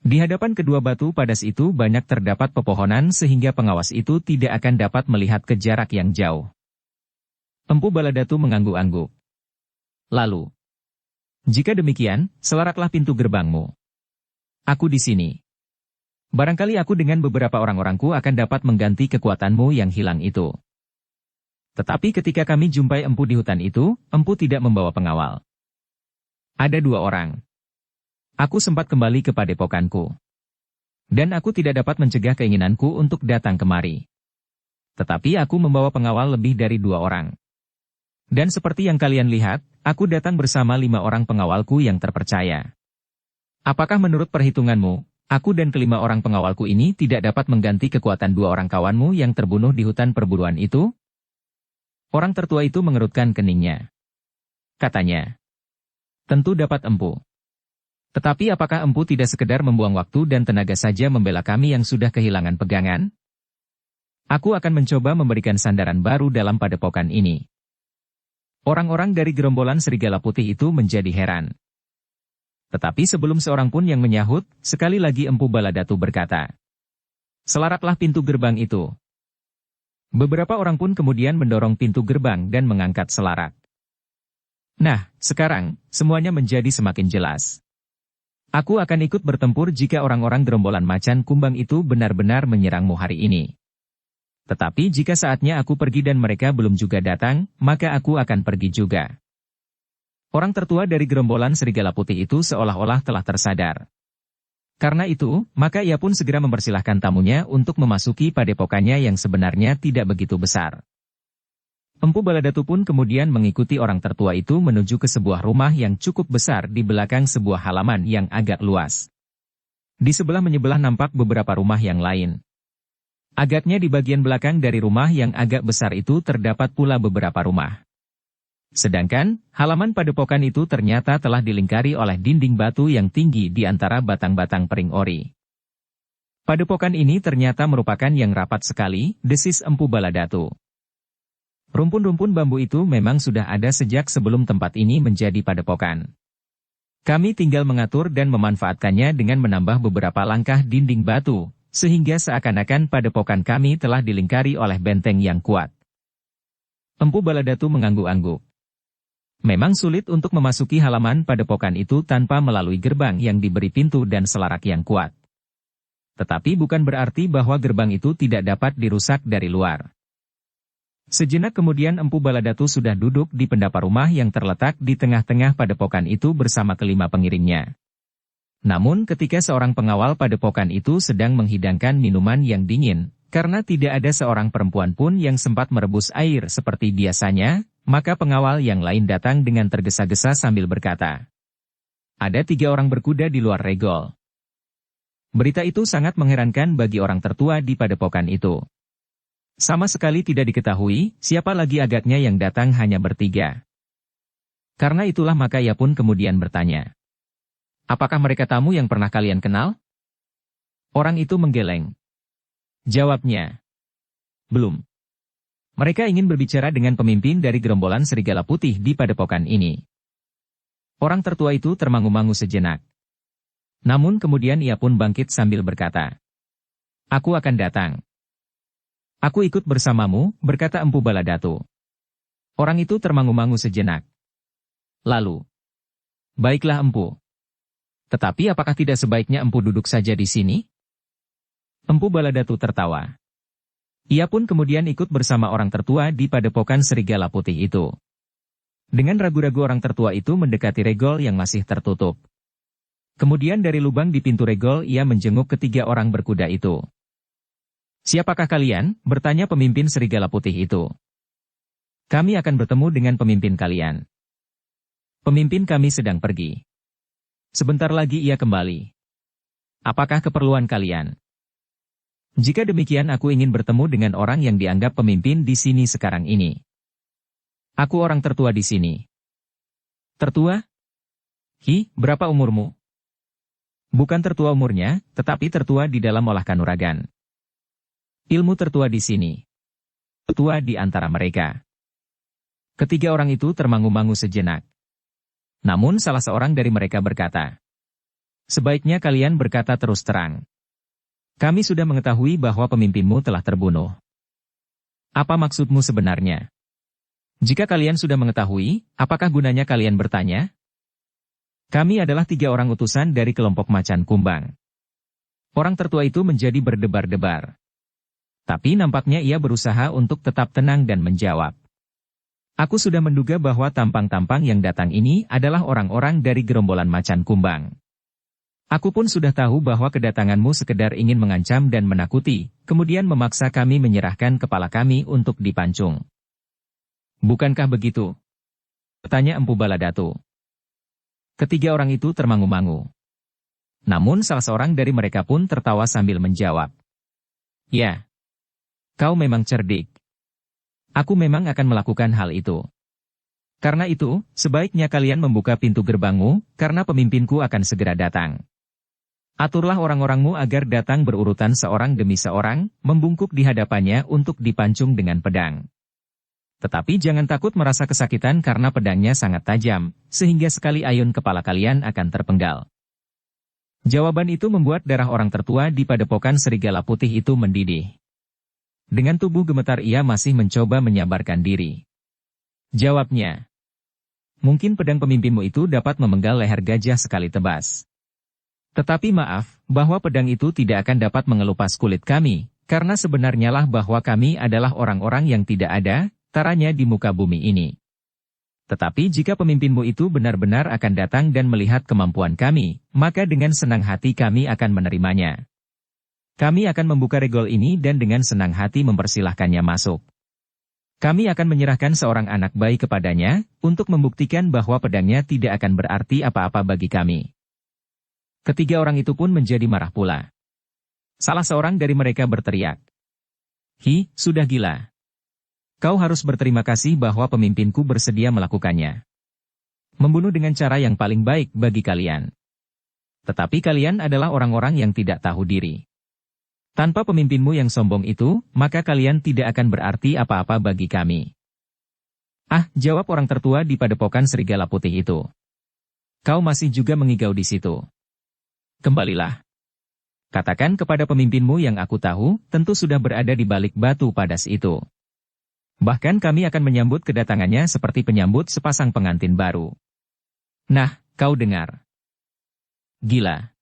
Speaker 1: Di hadapan kedua batu padas itu banyak terdapat pepohonan sehingga pengawas itu tidak akan dapat melihat ke jarak yang jauh. Empu Baladatu mengangguk-angguk. Lalu, jika demikian, selaratlah pintu gerbangmu. Aku di sini. Barangkali aku dengan beberapa orang-orangku akan dapat mengganti kekuatanmu yang hilang itu. Tetapi ketika kami jumpai Empu di hutan itu, Empu tidak membawa pengawal. Ada 2 orang. Aku sempat kembali ke padepokanku. Dan aku tidak dapat mencegah keinginanku untuk datang kemari. Tetapi aku membawa pengawal lebih dari 2 orang. Dan seperti yang kalian lihat, aku datang bersama 5 orang pengawalku yang terpercaya. Apakah menurut perhitunganmu, aku dan kelima orang pengawalku ini tidak dapat mengganti kekuatan 2 orang kawanmu yang terbunuh di hutan perburuan itu? Orang tertua itu mengerutkan keningnya. Katanya, tentu dapat Empu. Tetapi apakah Empu tidak sekedar membuang waktu dan tenaga saja membela kami yang sudah kehilangan pegangan? Aku akan mencoba memberikan sandaran baru dalam padepokan ini. Orang-orang dari gerombolan serigala putih itu menjadi heran. Tetapi sebelum seorang pun yang menyahut, sekali lagi Empu Baladatu berkata, selaratlah pintu gerbang itu. Beberapa orang pun kemudian mendorong pintu gerbang dan mengangkat selarat. Nah, sekarang, semuanya menjadi semakin jelas. Aku akan ikut bertempur jika orang-orang gerombolan macan kumbang itu benar-benar menyerangmu hari ini. Tetapi jika saatnya aku pergi dan mereka belum juga datang, maka aku akan pergi juga. Orang tertua dari gerombolan serigala putih itu seolah-olah telah tersadar. Karena itu, maka ia pun segera mempersilahkan tamunya untuk memasuki padepokannya yang sebenarnya tidak begitu besar. Empu Baladatu pun kemudian mengikuti orang tertua itu menuju ke sebuah rumah yang cukup besar di belakang sebuah halaman yang agak luas. Di sebelah-menyebelah nampak beberapa rumah yang lain. Agaknya di bagian belakang dari rumah yang agak besar itu terdapat pula beberapa rumah. Sedangkan, halaman padepokan itu ternyata telah dilingkari oleh dinding batu yang tinggi di antara batang-batang pering ori. Padepokan ini ternyata merupakan yang rapat sekali, desis Empu Baladatu. Rumpun-rumpun bambu itu memang sudah ada sejak sebelum tempat ini menjadi padepokan. Kami tinggal mengatur dan memanfaatkannya dengan menambah beberapa langkah dinding batu, sehingga seakan-akan padepokan kami telah dilingkari oleh benteng yang kuat. Empu Baladatu mengangguk-angguk. Memang sulit untuk memasuki halaman padepokan itu tanpa melalui gerbang yang diberi pintu dan selarak yang kuat. Tetapi bukan berarti bahwa gerbang itu tidak dapat dirusak dari luar. Sejenak kemudian Empu Baladatu sudah duduk di pendapa rumah yang terletak di tengah-tengah padepokan itu bersama kelima pengiringnya. Namun ketika seorang pengawal padepokan itu sedang menghidangkan minuman yang dingin, karena tidak ada seorang perempuan pun yang sempat merebus air seperti biasanya, maka pengawal yang lain datang dengan tergesa-gesa sambil berkata, ada 3 orang berkuda di luar regol. Berita itu sangat mengherankan bagi orang tertua di padepokan itu. Sama sekali tidak diketahui, siapa lagi agaknya yang datang hanya bertiga. Karena itulah maka ia pun kemudian bertanya, apakah mereka tamu yang pernah kalian kenal? Orang itu menggeleng. Jawabnya, belum. Mereka ingin berbicara dengan pemimpin dari gerombolan serigala putih di padepokan ini. Orang tertua itu termangu-mangu sejenak. Namun kemudian ia pun bangkit sambil berkata, "Aku akan datang." "Aku ikut bersamamu," berkata Empu Baladatu. Orang itu termangu-mangu sejenak. Lalu, "Baiklah Empu. Tetapi apakah tidak sebaiknya Empu duduk saja di sini?" Empu Baladatu tertawa. Ia pun kemudian ikut bersama orang tertua di padepokan serigala putih itu. Dengan ragu-ragu orang tertua itu mendekati regol yang masih tertutup. Kemudian dari lubang di pintu regol ia menjenguk ketiga orang berkuda itu. "Siapakah kalian?" bertanya pemimpin serigala putih itu. "Kami akan bertemu dengan pemimpin kalian. Pemimpin kami sedang pergi. Sebentar lagi ia kembali. Apakah keperluan kalian?" "Jika demikian aku ingin bertemu dengan orang yang dianggap pemimpin di sini sekarang ini. Aku orang tertua di sini." "Tertua? Berapa umurmu?" "Bukan tertua umurnya, tetapi tertua di dalam olah kanuragan." "Ilmu tertua di sini. Tertua di antara mereka." Ketiga orang itu termangu-mangu sejenak. Namun salah seorang dari mereka berkata, "Sebaiknya kalian berkata terus terang. Kami sudah mengetahui bahwa pemimpinmu telah terbunuh. Apa maksudmu sebenarnya? Jika kalian sudah mengetahui, apakah gunanya kalian bertanya? Kami adalah 3 orang utusan dari kelompok macan kumbang." Orang tertua itu menjadi berdebar-debar. Tapi nampaknya ia berusaha untuk tetap tenang dan menjawab. "Aku sudah menduga bahwa tampang-tampang yang datang ini adalah orang-orang dari gerombolan macan kumbang. Aku pun sudah tahu bahwa kedatanganmu sekedar ingin mengancam dan menakuti, kemudian memaksa kami menyerahkan kepala kami untuk dipancung. Bukankah begitu?" tanya Empu Baladatu. Ketiga orang itu termangu-mangu. Namun salah seorang dari mereka pun tertawa sambil menjawab, "Ya, kau memang cerdik. Aku memang akan melakukan hal itu. Karena itu, sebaiknya kalian membuka pintu gerbangmu, karena pemimpinku akan segera datang. Aturlah orang-orangmu agar datang berurutan seorang demi seorang, membungkuk di hadapannya untuk dipancung dengan pedang. Tetapi jangan takut merasa kesakitan karena pedangnya sangat tajam, sehingga sekali ayun kepala kalian akan terpenggal." Jawaban itu membuat darah orang tertua di padepokan serigala putih itu mendidih. Dengan tubuh gemetar ia masih mencoba menyabarkan diri. Jawabnya, "Mungkin pedang pemimpinmu itu dapat memenggal leher gajah sekali tebas. Tetapi maaf, bahwa pedang itu tidak akan dapat mengelupas kulit kami, karena sebenarnya lah bahwa kami adalah orang-orang yang tidak ada taranya di muka bumi ini. Tetapi jika pemimpinmu itu benar-benar akan datang dan melihat kemampuan kami, maka dengan senang hati kami akan menerimanya. Kami akan membuka regol ini dan dengan senang hati mempersilahkannya masuk. Kami akan menyerahkan seorang anak bayi kepadanya, untuk membuktikan bahwa pedangnya tidak akan berarti apa-apa bagi kami." Ketiga orang itu pun menjadi marah pula. Salah seorang dari mereka berteriak, Sudah gila. Kau harus berterima kasih bahwa pemimpinku bersedia melakukannya. Membunuh dengan cara yang paling baik bagi kalian. Tetapi kalian adalah orang-orang yang tidak tahu diri. Tanpa pemimpinmu yang sombong itu, maka kalian tidak akan berarti apa-apa bagi kami." Jawab orang tertua di padepokan serigala putih itu. "Kau masih juga mengigau di situ. Kembalilah. Katakan kepada pemimpinmu yang aku tahu, tentu sudah berada di balik batu padas itu. Bahkan kami akan menyambut kedatangannya seperti penyambut sepasang pengantin baru. Nah, kau dengar. Gila.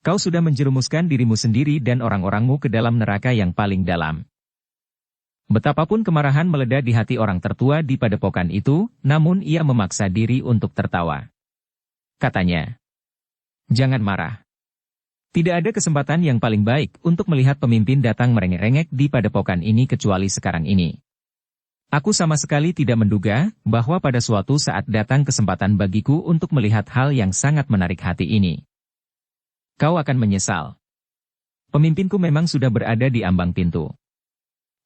Speaker 1: Kau sudah menjerumuskan dirimu sendiri dan orang-orangmu ke dalam neraka yang paling dalam." Betapapun kemarahan meledak di hati orang tertua di padepokan itu, namun ia memaksa diri untuk tertawa. Katanya, "Jangan marah. Tidak ada kesempatan yang paling baik untuk melihat pemimpin datang merengek-rengek di padepokan ini kecuali sekarang ini. Aku sama sekali tidak menduga bahwa pada suatu saat datang kesempatan bagiku untuk melihat hal yang sangat menarik hati ini. Kau akan menyesal. Pemimpinku memang sudah berada di ambang pintu.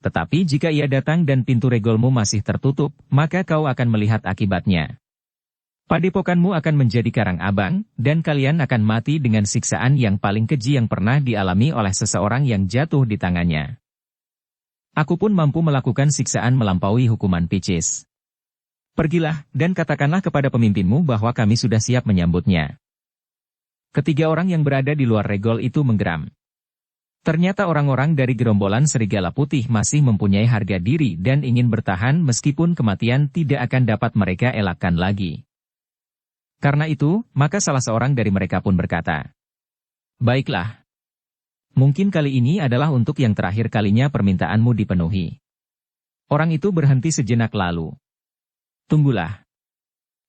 Speaker 1: Tetapi jika ia datang dan pintu regolmu masih tertutup, maka kau akan melihat akibatnya. Padepokanmu akan menjadi karang abang, dan kalian akan mati dengan siksaan yang paling keji yang pernah dialami oleh seseorang yang jatuh di tangannya. Aku pun mampu melakukan siksaan melampaui hukuman picis. Pergilah, dan katakanlah kepada pemimpinmu bahwa kami sudah siap menyambutnya. Ketiga orang yang berada di luar regol itu menggeram. Ternyata orang-orang dari gerombolan Serigala Putih masih mempunyai harga diri dan ingin bertahan meskipun kematian tidak akan dapat mereka elakkan lagi. Karena itu, maka salah seorang dari mereka pun berkata, "Baiklah. Mungkin kali ini adalah untuk yang terakhir kalinya permintaanmu dipenuhi." Orang itu berhenti sejenak lalu. "Tunggulah.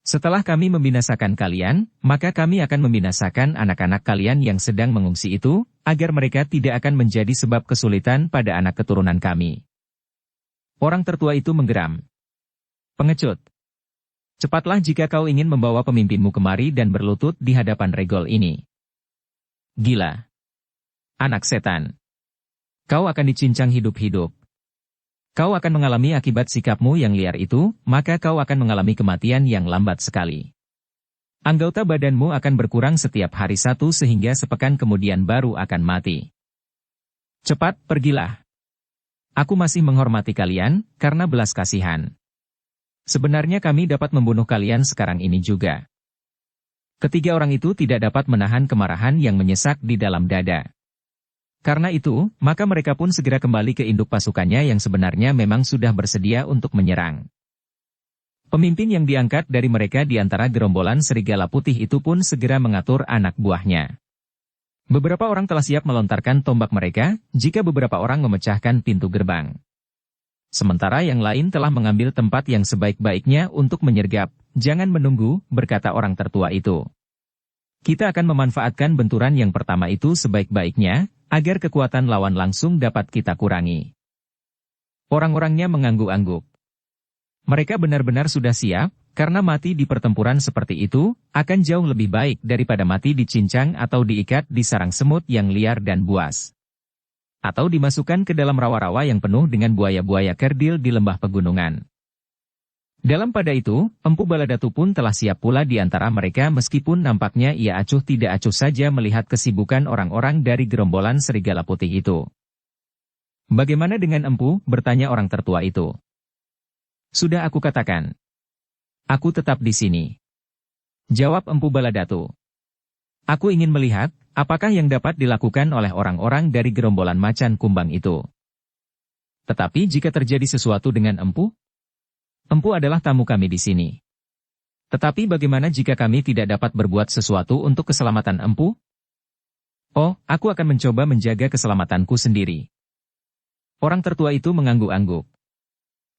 Speaker 1: Setelah kami membinasakan kalian, maka kami akan membinasakan anak-anak kalian yang sedang mengungsi itu, agar mereka tidak akan menjadi sebab kesulitan pada anak keturunan kami." Orang tertua itu menggeram. "Pengecut. Cepatlah jika kau ingin membawa pemimpinmu kemari dan berlutut di hadapan regol ini." "Gila. Anak setan. Kau akan dicincang hidup-hidup. Kau akan mengalami akibat sikapmu yang liar itu, maka kau akan mengalami kematian yang lambat sekali. Anggota badanmu akan berkurang setiap hari satu sehingga sepekan kemudian baru akan mati. Cepat, pergilah. Aku masih menghormati kalian, karena belas kasihan. Sebenarnya kami dapat membunuh kalian sekarang ini juga." Ketiga orang itu tidak dapat menahan kemarahan yang menyesak di dalam dada. Karena itu, maka mereka pun segera kembali ke induk pasukannya yang sebenarnya memang sudah bersedia untuk menyerang. Pemimpin yang diangkat dari mereka di antara gerombolan Serigala Putih itu pun segera mengatur anak buahnya. Beberapa orang telah siap melontarkan tombak mereka, jika beberapa orang memecahkan pintu gerbang. Sementara yang lain telah mengambil tempat yang sebaik-baiknya untuk menyergap. "Jangan menunggu," berkata orang tertua itu. "Kita akan memanfaatkan benturan yang pertama itu sebaik-baiknya, agar kekuatan lawan langsung dapat kita kurangi." Orang-orangnya mengangguk-angguk. Mereka benar-benar sudah siap, karena mati di pertempuran seperti itu, akan jauh lebih baik daripada mati dicincang atau diikat di sarang semut yang liar dan buas. Atau dimasukkan ke dalam rawa-rawa yang penuh dengan buaya-buaya kerdil di lembah pegunungan. Dalam pada itu, Empu Baladatu pun telah siap pula di antara mereka meskipun nampaknya ia acuh tidak acuh saja melihat kesibukan orang-orang dari gerombolan Serigala Putih itu. "Bagaimana dengan Empu?" bertanya orang tertua itu. "Sudah aku katakan. Aku tetap di sini," jawab Empu Baladatu. "Aku ingin melihat, apakah yang dapat dilakukan oleh orang-orang dari gerombolan macan kumbang itu. Tetapi jika terjadi sesuatu dengan Empu adalah tamu kami di sini. Tetapi bagaimana jika kami tidak dapat berbuat sesuatu untuk keselamatan Empu? Oh, aku akan mencoba menjaga keselamatanku sendiri." Orang tertua itu mengangguk-angguk.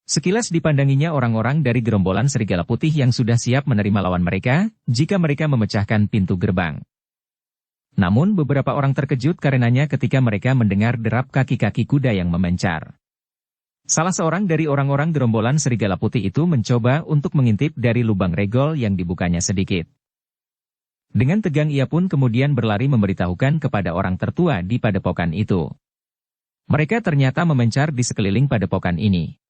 Speaker 1: Sekilas dipandanginya orang-orang dari gerombolan Serigala Putih yang sudah siap menerima lawan mereka, jika mereka memecahkan pintu gerbang. Namun beberapa orang terkejut karenanya ketika mereka mendengar derap kaki-kaki kuda yang memencar. Salah seorang dari orang-orang gerombolan Serigala Putih itu mencoba untuk mengintip dari lubang regol yang dibukanya sedikit. Dengan tegang ia pun kemudian berlari memberitahukan kepada orang tertua di padepokan itu. Mereka ternyata memencar di sekeliling padepokan ini.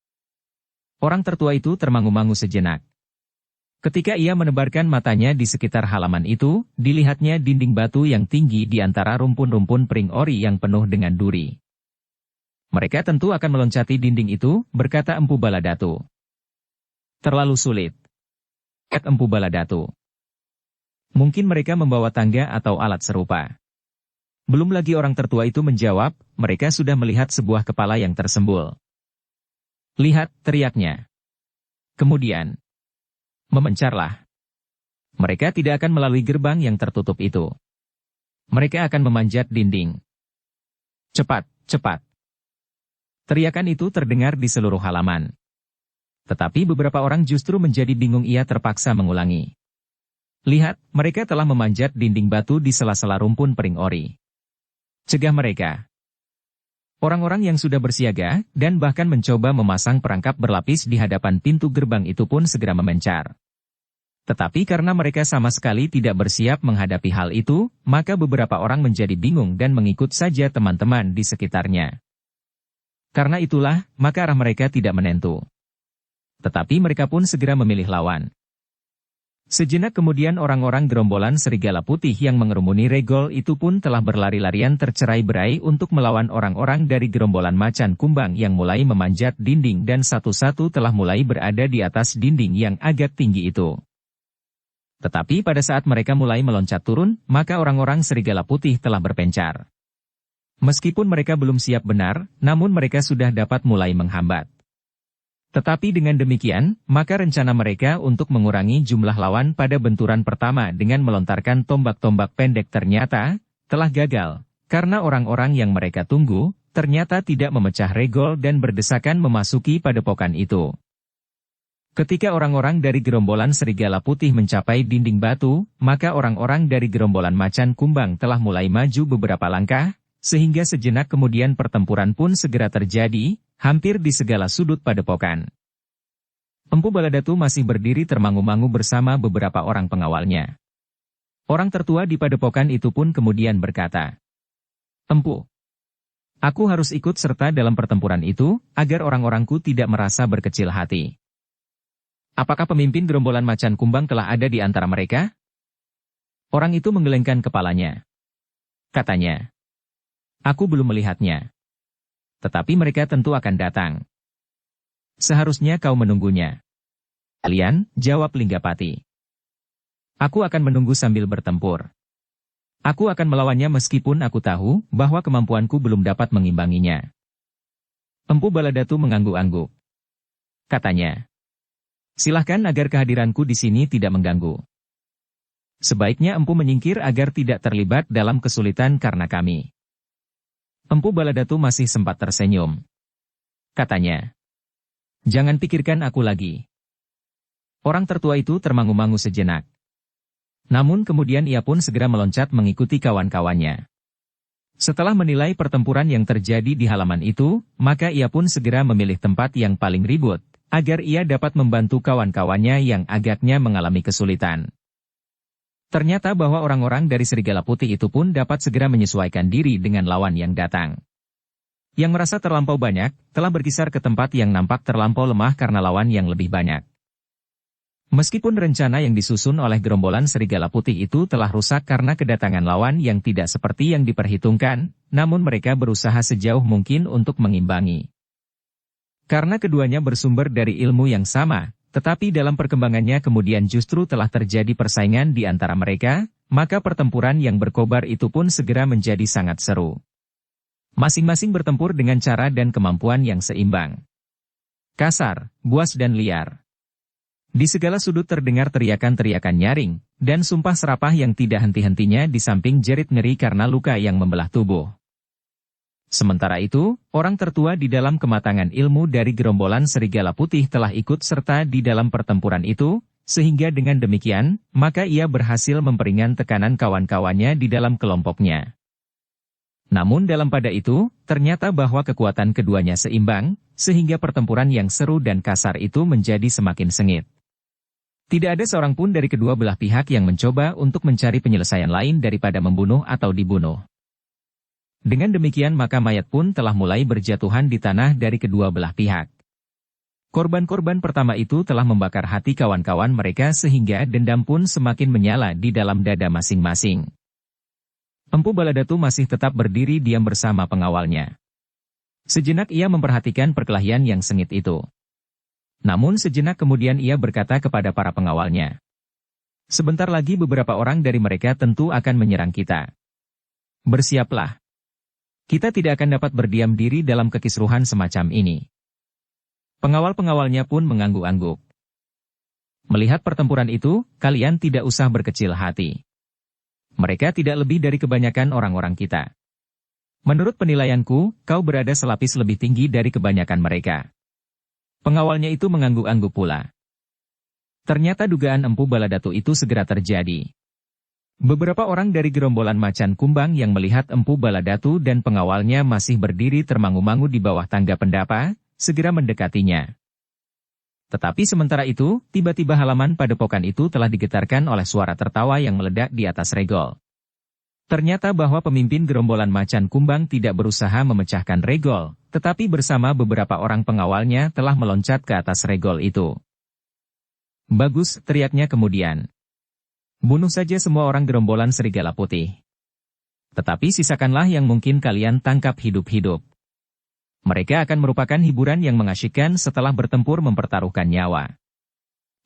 Speaker 1: Orang tertua itu termangu-mangu sejenak. Ketika ia menebarkan matanya di sekitar halaman itu, dilihatnya dinding batu yang tinggi di antara rumpun-rumpun pring ori yang penuh dengan duri. "Mereka tentu akan meloncati dinding itu," berkata Empu Baladatu. "Terlalu sulit," kata Empu Baladatu. "Mungkin mereka membawa tangga atau alat serupa." Belum lagi orang tertua itu menjawab, mereka sudah melihat sebuah kepala yang tersembul. "Lihat," teriaknya. Kemudian, memencarlah. Mereka tidak akan melalui gerbang yang tertutup itu. Mereka akan memanjat dinding. "Cepat, cepat!" Teriakan itu terdengar di seluruh halaman. Tetapi beberapa orang justru menjadi bingung ia terpaksa mengulangi. "Lihat, mereka telah memanjat dinding batu di sela-sela rumpun pring ori. Cegah mereka." Orang-orang yang sudah bersiaga, dan bahkan mencoba memasang perangkap berlapis di hadapan pintu gerbang itu pun segera memencar. Tetapi karena mereka sama sekali tidak bersiap menghadapi hal itu, maka beberapa orang menjadi bingung dan mengikut saja teman-teman di sekitarnya. Karena itulah, maka arah mereka tidak menentu. Tetapi mereka pun segera memilih lawan. Sejenak kemudian orang-orang gerombolan serigala putih yang mengerumuni regol itu pun telah berlari-larian tercerai-berai untuk melawan orang-orang dari gerombolan macan kumbang yang mulai memanjat dinding dan satu-satu telah mulai berada di atas dinding yang agak tinggi itu. Tetapi pada saat mereka mulai meloncat turun, maka orang-orang serigala putih telah berpencar. Meskipun mereka belum siap benar, namun mereka sudah dapat mulai menghambat. Tetapi dengan demikian, maka rencana mereka untuk mengurangi jumlah lawan pada benturan pertama dengan melontarkan tombak-tombak pendek ternyata telah gagal, karena orang-orang yang mereka tunggu ternyata tidak memecah regol dan berdesakan memasuki padepokan itu. Ketika orang-orang dari gerombolan serigala putih mencapai dinding batu, maka orang-orang dari gerombolan macan kumbang telah mulai maju beberapa langkah, sehingga sejenak kemudian pertempuran pun segera terjadi, hampir di segala sudut padepokan. Empu Baladatu masih berdiri termangu-mangu bersama beberapa orang pengawalnya. Orang tertua di padepokan itu pun kemudian berkata, "Empu, aku harus ikut serta dalam pertempuran itu, agar orang-orangku tidak merasa berkecil hati. Apakah pemimpin gerombolan macan kumbang telah ada di antara mereka?" Orang itu menggelengkan kepalanya. Katanya, "Aku belum melihatnya. Tetapi mereka tentu akan datang. Seharusnya kau menunggunya." "Kalian," jawab Linggapati. "Aku akan menunggu sambil bertempur. Aku akan melawannya meskipun aku tahu bahwa kemampuanku belum dapat mengimbanginya." Empu Baladatu mengangguk-angguk. Katanya, "Silahkan agar kehadiranku di sini tidak mengganggu. Sebaiknya empu menyingkir agar tidak terlibat dalam kesulitan karena kami." Empu Baladatu masih sempat tersenyum. Katanya, "Jangan pikirkan aku lagi." Orang tertua itu termangu-mangu sejenak. Namun kemudian ia pun segera meloncat mengikuti kawan-kawannya. Setelah menilai pertempuran yang terjadi di halaman itu, maka ia pun segera memilih tempat yang paling ribut, agar ia dapat membantu kawan-kawannya yang agaknya mengalami kesulitan. Ternyata bahwa orang-orang dari serigala putih itu pun dapat segera menyesuaikan diri dengan lawan yang datang. Yang merasa terlampau banyak, telah berkisar ke tempat yang nampak terlampau lemah karena lawan yang lebih banyak. Meskipun rencana yang disusun oleh gerombolan serigala putih itu telah rusak karena kedatangan lawan yang tidak seperti yang diperhitungkan, namun mereka berusaha sejauh mungkin untuk mengimbangi. Karena keduanya bersumber dari ilmu yang sama, tetapi dalam perkembangannya kemudian justru telah terjadi persaingan di antara mereka, maka pertempuran yang berkobar itu pun segera menjadi sangat seru. Masing-masing bertempur dengan cara dan kemampuan yang seimbang. Kasar, buas dan liar. Di segala sudut terdengar teriakan-teriakan nyaring, dan sumpah serapah yang tidak henti-hentinya di samping jerit ngeri karena luka yang membelah tubuh. Sementara itu, orang tertua di dalam kematangan ilmu dari gerombolan serigala putih telah ikut serta di dalam pertempuran itu, sehingga dengan demikian, maka ia berhasil memperingan tekanan kawan-kawannya di dalam kelompoknya. Namun dalam pada itu, ternyata bahwa kekuatan keduanya seimbang, sehingga pertempuran yang seru dan kasar itu menjadi semakin sengit. Tidak ada seorang pun dari kedua belah pihak yang mencoba untuk mencari penyelesaian lain daripada membunuh atau dibunuh. Dengan demikian maka mayat pun telah mulai berjatuhan di tanah dari kedua belah pihak. Korban-korban pertama itu telah membakar hati kawan-kawan mereka sehingga dendam pun semakin menyala di dalam dada masing-masing. Empu Baladatu masih tetap berdiri diam bersama pengawalnya. Sejenak ia memperhatikan perkelahian yang sengit itu. Namun sejenak kemudian ia berkata kepada para pengawalnya, "Sebentar lagi beberapa orang dari mereka tentu akan menyerang kita. Bersiaplah. Kita tidak akan dapat berdiam diri dalam kekisruhan semacam ini." Pengawal-pengawalnya pun mengangguk-angguk. "Melihat pertempuran itu, kalian tidak usah berkecil hati. Mereka tidak lebih dari kebanyakan orang-orang kita. Menurut penilaianku, kau berada selapis lebih tinggi dari kebanyakan mereka." Pengawalnya itu mengangguk-angguk pula. Ternyata dugaan Empu Baladatu itu segera terjadi. Beberapa orang dari gerombolan macan kumbang yang melihat Empu Baladatu dan pengawalnya masih berdiri termangu-mangu di bawah tangga pendapa, segera mendekatinya. Tetapi sementara itu, tiba-tiba halaman padepokan itu telah digetarkan oleh suara tertawa yang meledak di atas regol. Ternyata bahwa pemimpin gerombolan macan kumbang tidak berusaha memecahkan regol, tetapi bersama beberapa orang pengawalnya telah meloncat ke atas regol itu. "Bagus," teriaknya kemudian. Bunuh saja semua orang gerombolan serigala putih. Tetapi sisakanlah yang mungkin kalian tangkap hidup-hidup. Mereka akan merupakan hiburan yang mengasyikkan setelah bertempur mempertaruhkan nyawa.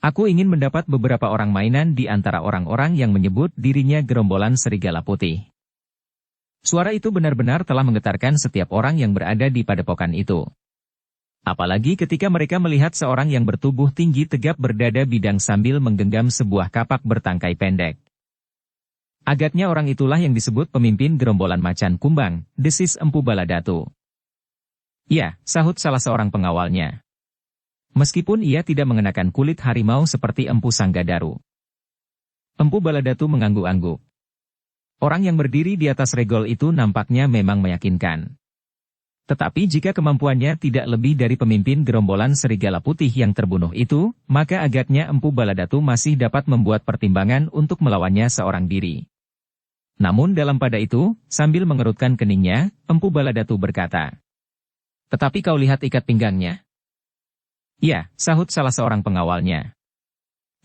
Speaker 1: Aku ingin mendapat beberapa orang mainan di antara orang-orang yang menyebut dirinya gerombolan serigala putih. Suara itu benar-benar telah menggetarkan setiap orang yang berada di padepokan itu. Apalagi ketika mereka melihat seorang yang bertubuh tinggi tegap berdada bidang sambil menggenggam sebuah kapak bertangkai pendek. Agaknya orang itulah yang disebut pemimpin gerombolan macan kumbang, desis Empu Baladatu. Ya, sahut salah seorang pengawalnya. Meskipun ia tidak mengenakan kulit harimau seperti Empu Sanggadaru. Empu Baladatu mengangguk-angguk. Orang yang berdiri di atas regol itu nampaknya memang meyakinkan. Tetapi jika kemampuannya tidak lebih dari pemimpin gerombolan serigala putih yang terbunuh itu, maka agaknya Empu Baladatu masih dapat membuat pertimbangan untuk melawannya seorang diri. Namun dalam pada itu, sambil mengerutkan keningnya, Empu Baladatu berkata, "Tetapi kau lihat ikat pinggangnya?" "Ya," sahut salah seorang pengawalnya.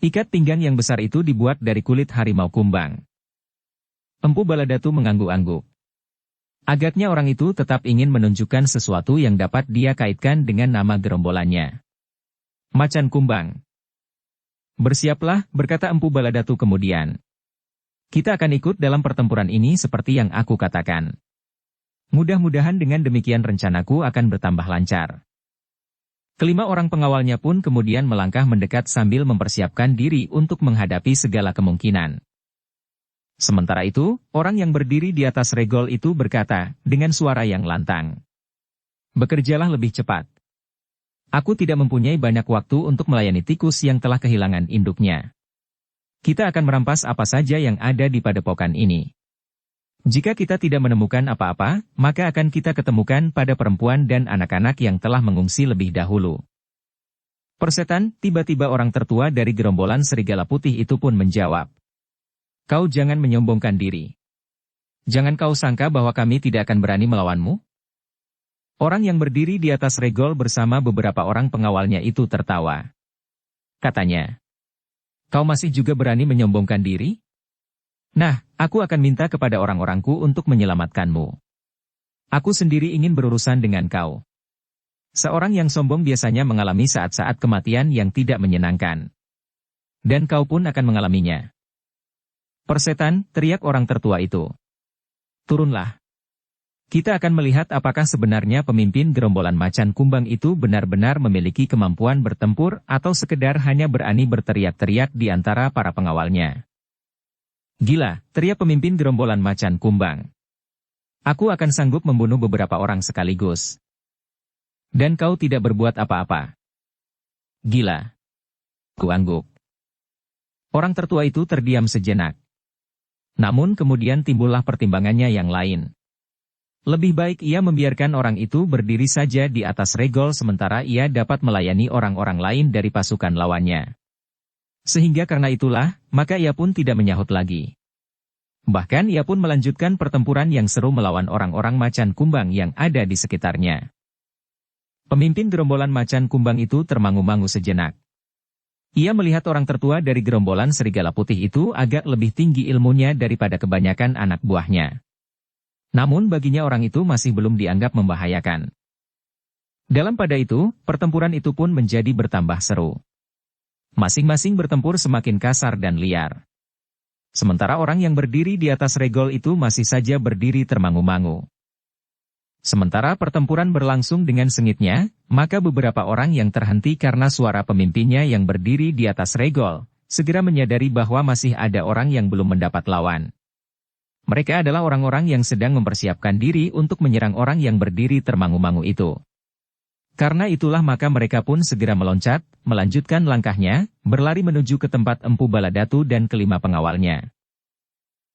Speaker 1: Ikat pinggang yang besar itu dibuat dari kulit harimau kumbang. Empu Baladatu mengangguk-angguk. Agaknya orang itu tetap ingin menunjukkan sesuatu yang dapat dia kaitkan dengan nama gerombolannya. Macan kumbang. "Bersiaplah," berkata Empu Baladatu kemudian. "Kita akan ikut dalam pertempuran ini seperti yang aku katakan. Mudah-mudahan dengan demikian rencanaku akan bertambah lancar." Kelima orang pengawalnya pun kemudian melangkah mendekat sambil mempersiapkan diri untuk menghadapi segala kemungkinan. Sementara itu, orang yang berdiri di atas regol itu berkata, dengan suara yang lantang, "Bekerjalah lebih cepat. Aku tidak mempunyai banyak waktu untuk melayani tikus yang telah kehilangan induknya. Kita akan merampas apa saja yang ada di padepokan ini. Jika kita tidak menemukan apa-apa, maka akan kita ketemukan pada perempuan dan anak-anak yang telah mengungsi lebih dahulu." "Persetan," tiba-tiba orang tertua dari gerombolan serigala putih itu pun menjawab. "Kau jangan menyombongkan diri. Jangan kau sangka bahwa kami tidak akan berani melawanmu?" Orang yang berdiri di atas regol bersama beberapa orang pengawalnya itu tertawa. Katanya, "Kau masih juga berani menyombongkan diri? Nah, aku akan minta kepada orang-orangku untuk menyelamatkanmu. Aku sendiri ingin berurusan dengan kau." Seorang yang sombong biasanya mengalami saat-saat kematian yang tidak menyenangkan. Dan kau pun akan mengalaminya. "Persetan," teriak orang tertua itu. "Turunlah. Kita akan melihat apakah sebenarnya pemimpin gerombolan macan kumbang itu benar-benar memiliki kemampuan bertempur atau sekedar hanya berani berteriak-teriak di antara para pengawalnya." "Gila," teriak pemimpin gerombolan macan kumbang. "Aku akan sanggup membunuh beberapa orang sekaligus. Dan kau tidak berbuat apa-apa." "Gila." Kuangguk. Orang tertua itu terdiam sejenak. Namun kemudian timbullah pertimbangannya yang lain. Lebih baik ia membiarkan orang itu berdiri saja di atas regol sementara ia dapat melayani orang-orang lain dari pasukan lawannya. Sehingga karena itulah, maka ia pun tidak menyahut lagi. Bahkan ia pun melanjutkan pertempuran yang seru melawan orang-orang macan kumbang yang ada di sekitarnya. Pemimpin gerombolan macan kumbang itu termangu-mangu sejenak. Ia melihat orang tertua dari gerombolan serigala putih itu agak lebih tinggi ilmunya daripada kebanyakan anak buahnya. Namun baginya orang itu masih belum dianggap membahayakan. Dalam pada itu, pertempuran itu pun menjadi bertambah seru. Masing-masing bertempur semakin kasar dan liar. Sementara orang yang berdiri di atas regol itu masih saja berdiri termangu-mangu. Sementara pertempuran berlangsung dengan sengitnya, maka beberapa orang yang terhenti karena suara pemimpinnya yang berdiri di atas regol, segera menyadari bahwa masih ada orang yang belum mendapat lawan. Mereka adalah orang-orang yang sedang mempersiapkan diri untuk menyerang orang yang berdiri termangu-mangu itu. Karena itulah maka mereka pun segera meloncat, melanjutkan langkahnya, berlari menuju ke tempat Empu Baladatu dan kelima pengawalnya.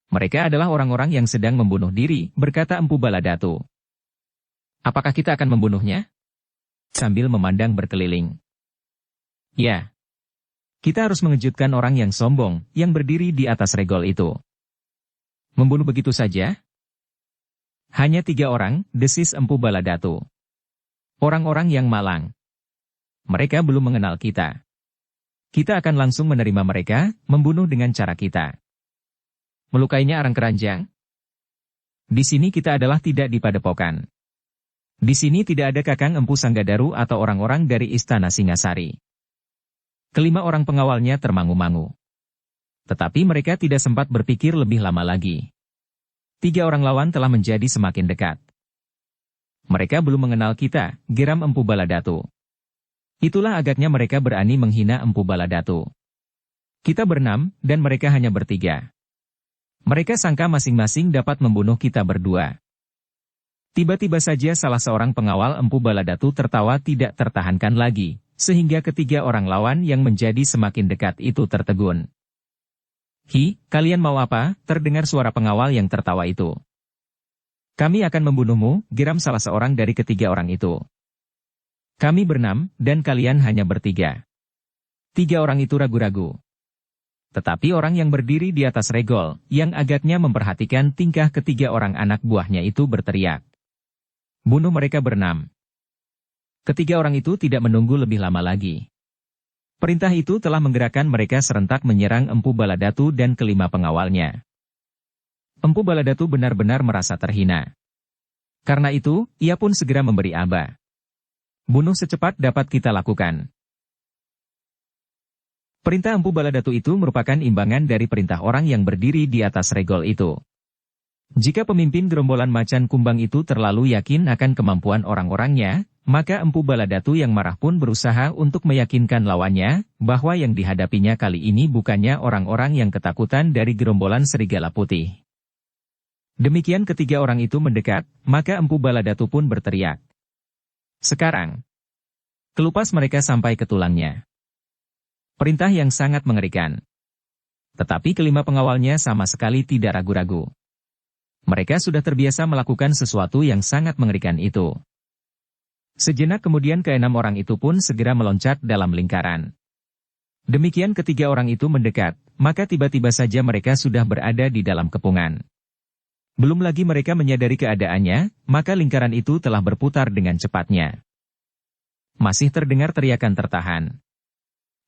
Speaker 1: "Mereka adalah orang-orang yang sedang membunuh diri," berkata Empu Baladatu. "Apakah kita akan membunuhnya?" Sambil memandang berkeliling. "Ya. Kita harus mengejutkan orang yang sombong, yang berdiri di atas regol itu." "Membunuh begitu saja?" "Hanya 3 orang," desis Empu Baladatu. "Orang-orang yang malang. Mereka belum mengenal kita. Kita akan langsung menerima mereka, membunuh dengan cara kita." Melukainya arang keranjang? Di sini kita adalah tidak di padepokan. Di sini tidak ada Kakang Empu Sanggadaru atau orang-orang dari Istana Singasari. Kelima orang pengawalnya termangu-mangu. Tetapi mereka tidak sempat berpikir lebih lama lagi. 3 orang lawan telah menjadi semakin dekat. Mereka belum mengenal kita, geram Empu Baladatu. Itulah agaknya mereka berani menghina Empu Baladatu. Kita berenam, dan mereka hanya bertiga. Mereka sangka masing-masing dapat membunuh kita berdua. Tiba-tiba saja salah seorang pengawal Empu Baladatu tertawa tidak tertahankan lagi, sehingga ketiga orang lawan yang menjadi semakin dekat itu tertegun. "Hi, kalian mau apa?" terdengar suara pengawal yang tertawa itu. "Kami akan membunuhmu," geram salah seorang dari ketiga orang itu. "Kami berenam, dan kalian hanya bertiga." 3 orang itu ragu-ragu. Tetapi orang yang berdiri di atas regol, yang agaknya memperhatikan tingkah ketiga orang anak buahnya itu berteriak, "Bunuh mereka berenam." Ketiga orang itu tidak menunggu lebih lama lagi. Perintah itu telah menggerakkan mereka serentak menyerang Empu Baladatu dan kelima pengawalnya. Empu Baladatu benar-benar merasa terhina. Karena itu, ia pun segera memberi aba. "Bunuh secepat dapat kita lakukan." Perintah Empu Baladatu itu merupakan imbangan dari perintah orang yang berdiri di atas regol itu. Jika pemimpin gerombolan macan kumbang itu terlalu yakin akan kemampuan orang-orangnya, maka Empu Baladatu yang marah pun berusaha untuk meyakinkan lawannya, bahwa yang dihadapinya kali ini bukannya orang-orang yang ketakutan dari gerombolan serigala putih. Demikian ketiga orang itu mendekat, maka Empu Baladatu pun berteriak, "Sekarang!" Kelupas mereka sampai ke tulangnya. Perintah yang sangat mengerikan. Tetapi kelima pengawalnya sama sekali tidak ragu-ragu. Mereka sudah terbiasa melakukan sesuatu yang sangat mengerikan itu. Sejenak kemudian keenam orang itu pun segera meloncat dalam lingkaran. Demikian ketiga orang itu mendekat, maka tiba-tiba saja mereka sudah berada di dalam kepungan. Belum lagi mereka menyadari keadaannya, maka lingkaran itu telah berputar dengan cepatnya. Masih terdengar teriakan tertahan.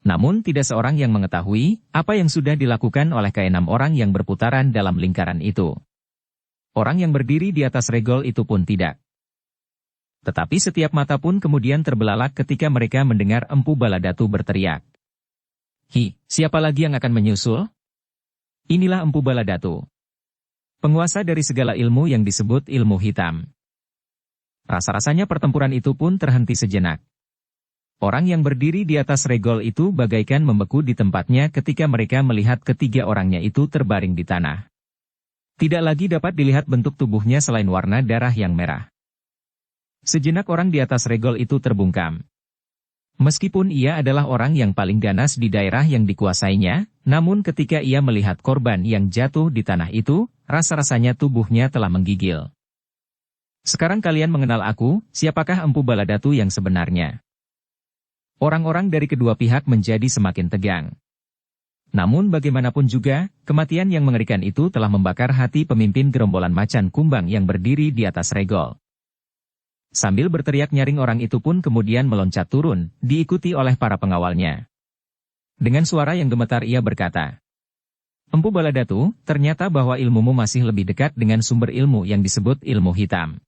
Speaker 1: Namun tidak seorang yang mengetahui apa yang sudah dilakukan oleh keenam orang yang berputaran dalam lingkaran itu. Orang yang berdiri di atas regol itu pun tidak. Tetapi setiap mata pun kemudian terbelalak ketika mereka mendengar Empu Baladatu berteriak, "Hi, siapa lagi yang akan menyusul?" Inilah Empu Baladatu, penguasa dari segala ilmu yang disebut ilmu hitam. Rasa-rasanya pertempuran itu pun terhenti sejenak. Orang yang berdiri di atas regol itu bagaikan membeku di tempatnya ketika mereka melihat ketiga orangnya itu terbaring di tanah. Tidak lagi dapat dilihat bentuk tubuhnya selain warna darah yang merah. Sejenak orang di atas regol itu terbungkam. Meskipun ia adalah orang yang paling ganas di daerah yang dikuasainya, namun ketika ia melihat korban yang jatuh di tanah itu, rasa-rasanya tubuhnya telah menggigil. "Sekarang kalian mengenal aku, siapakah Empu Baladatu yang sebenarnya?" Orang-orang dari kedua pihak menjadi semakin tegang. Namun bagaimanapun juga, kematian yang mengerikan itu telah membakar hati pemimpin gerombolan macan kumbang yang berdiri di atas regol. Sambil berteriak nyaring orang itu pun kemudian meloncat turun, diikuti oleh para pengawalnya. Dengan suara yang gemetar ia berkata, "Empu Baladatu, ternyata bahwa ilmumu masih lebih dekat dengan sumber ilmu yang disebut ilmu hitam.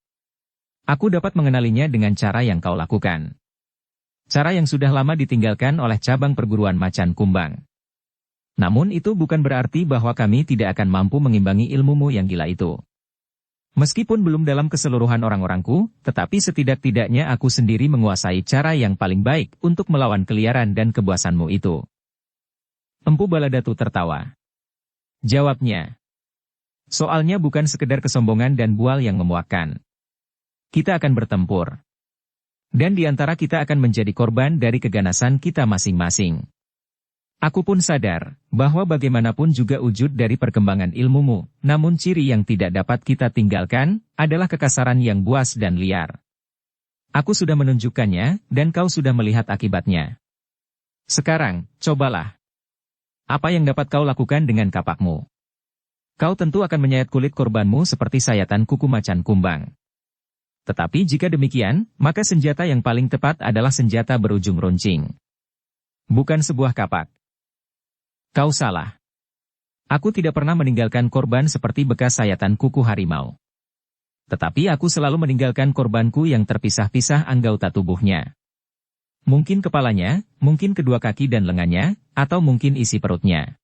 Speaker 1: Aku dapat mengenalinya dengan cara yang kau lakukan. Cara yang sudah lama ditinggalkan oleh cabang perguruan macan kumbang. Namun itu bukan berarti bahwa kami tidak akan mampu mengimbangi ilmumu yang gila itu. Meskipun belum dalam keseluruhan orang-orangku, tetapi setidak-tidaknya aku sendiri menguasai cara yang paling baik untuk melawan keliaran dan kebuasanmu itu." Empu Baladatu tertawa. Jawabnya, "Soalnya bukan sekedar kesombongan dan bual yang memuakkan. Kita akan bertempur. Dan di antara kita akan menjadi korban dari keganasan kita masing-masing. Aku pun sadar, bahwa bagaimanapun juga wujud dari perkembangan ilmumu, namun ciri yang tidak dapat kita tinggalkan, adalah kekasaran yang buas dan liar. Aku sudah menunjukkannya, dan kau sudah melihat akibatnya. Sekarang, cobalah. Apa yang dapat kau lakukan dengan kapakmu? Kau tentu akan menyayat kulit korbanmu seperti sayatan kuku macan kumbang. Tetapi jika demikian, maka senjata yang paling tepat adalah senjata berujung runcing. Bukan sebuah kapak. Kau salah. Aku tidak pernah meninggalkan korban seperti bekas sayatan kuku harimau. Tetapi aku selalu meninggalkan korbanku yang terpisah-pisah anggota tubuhnya. Mungkin kepalanya, mungkin kedua kaki dan lengannya, atau mungkin isi perutnya.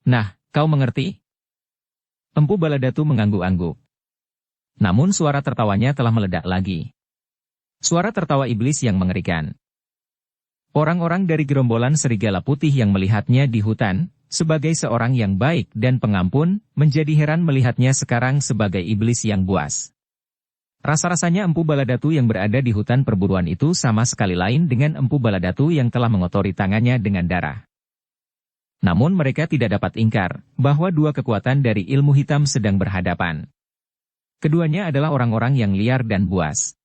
Speaker 1: Nah, kau mengerti? Empu Baladatu mengangguk-angguk. Namun suara tertawanya telah meledak lagi. Suara tertawa iblis yang mengerikan. Orang-orang dari gerombolan serigala putih yang melihatnya di hutan, sebagai seorang yang baik dan pengampun, menjadi heran melihatnya sekarang sebagai iblis yang buas. Rasa-rasanya Empu Baladatu yang berada di hutan perburuan itu sama sekali lain dengan Empu Baladatu yang telah mengotori tangannya dengan darah. Namun mereka tidak dapat ingkar, bahwa dua kekuatan dari ilmu hitam sedang berhadapan. Keduanya adalah orang-orang yang liar dan buas.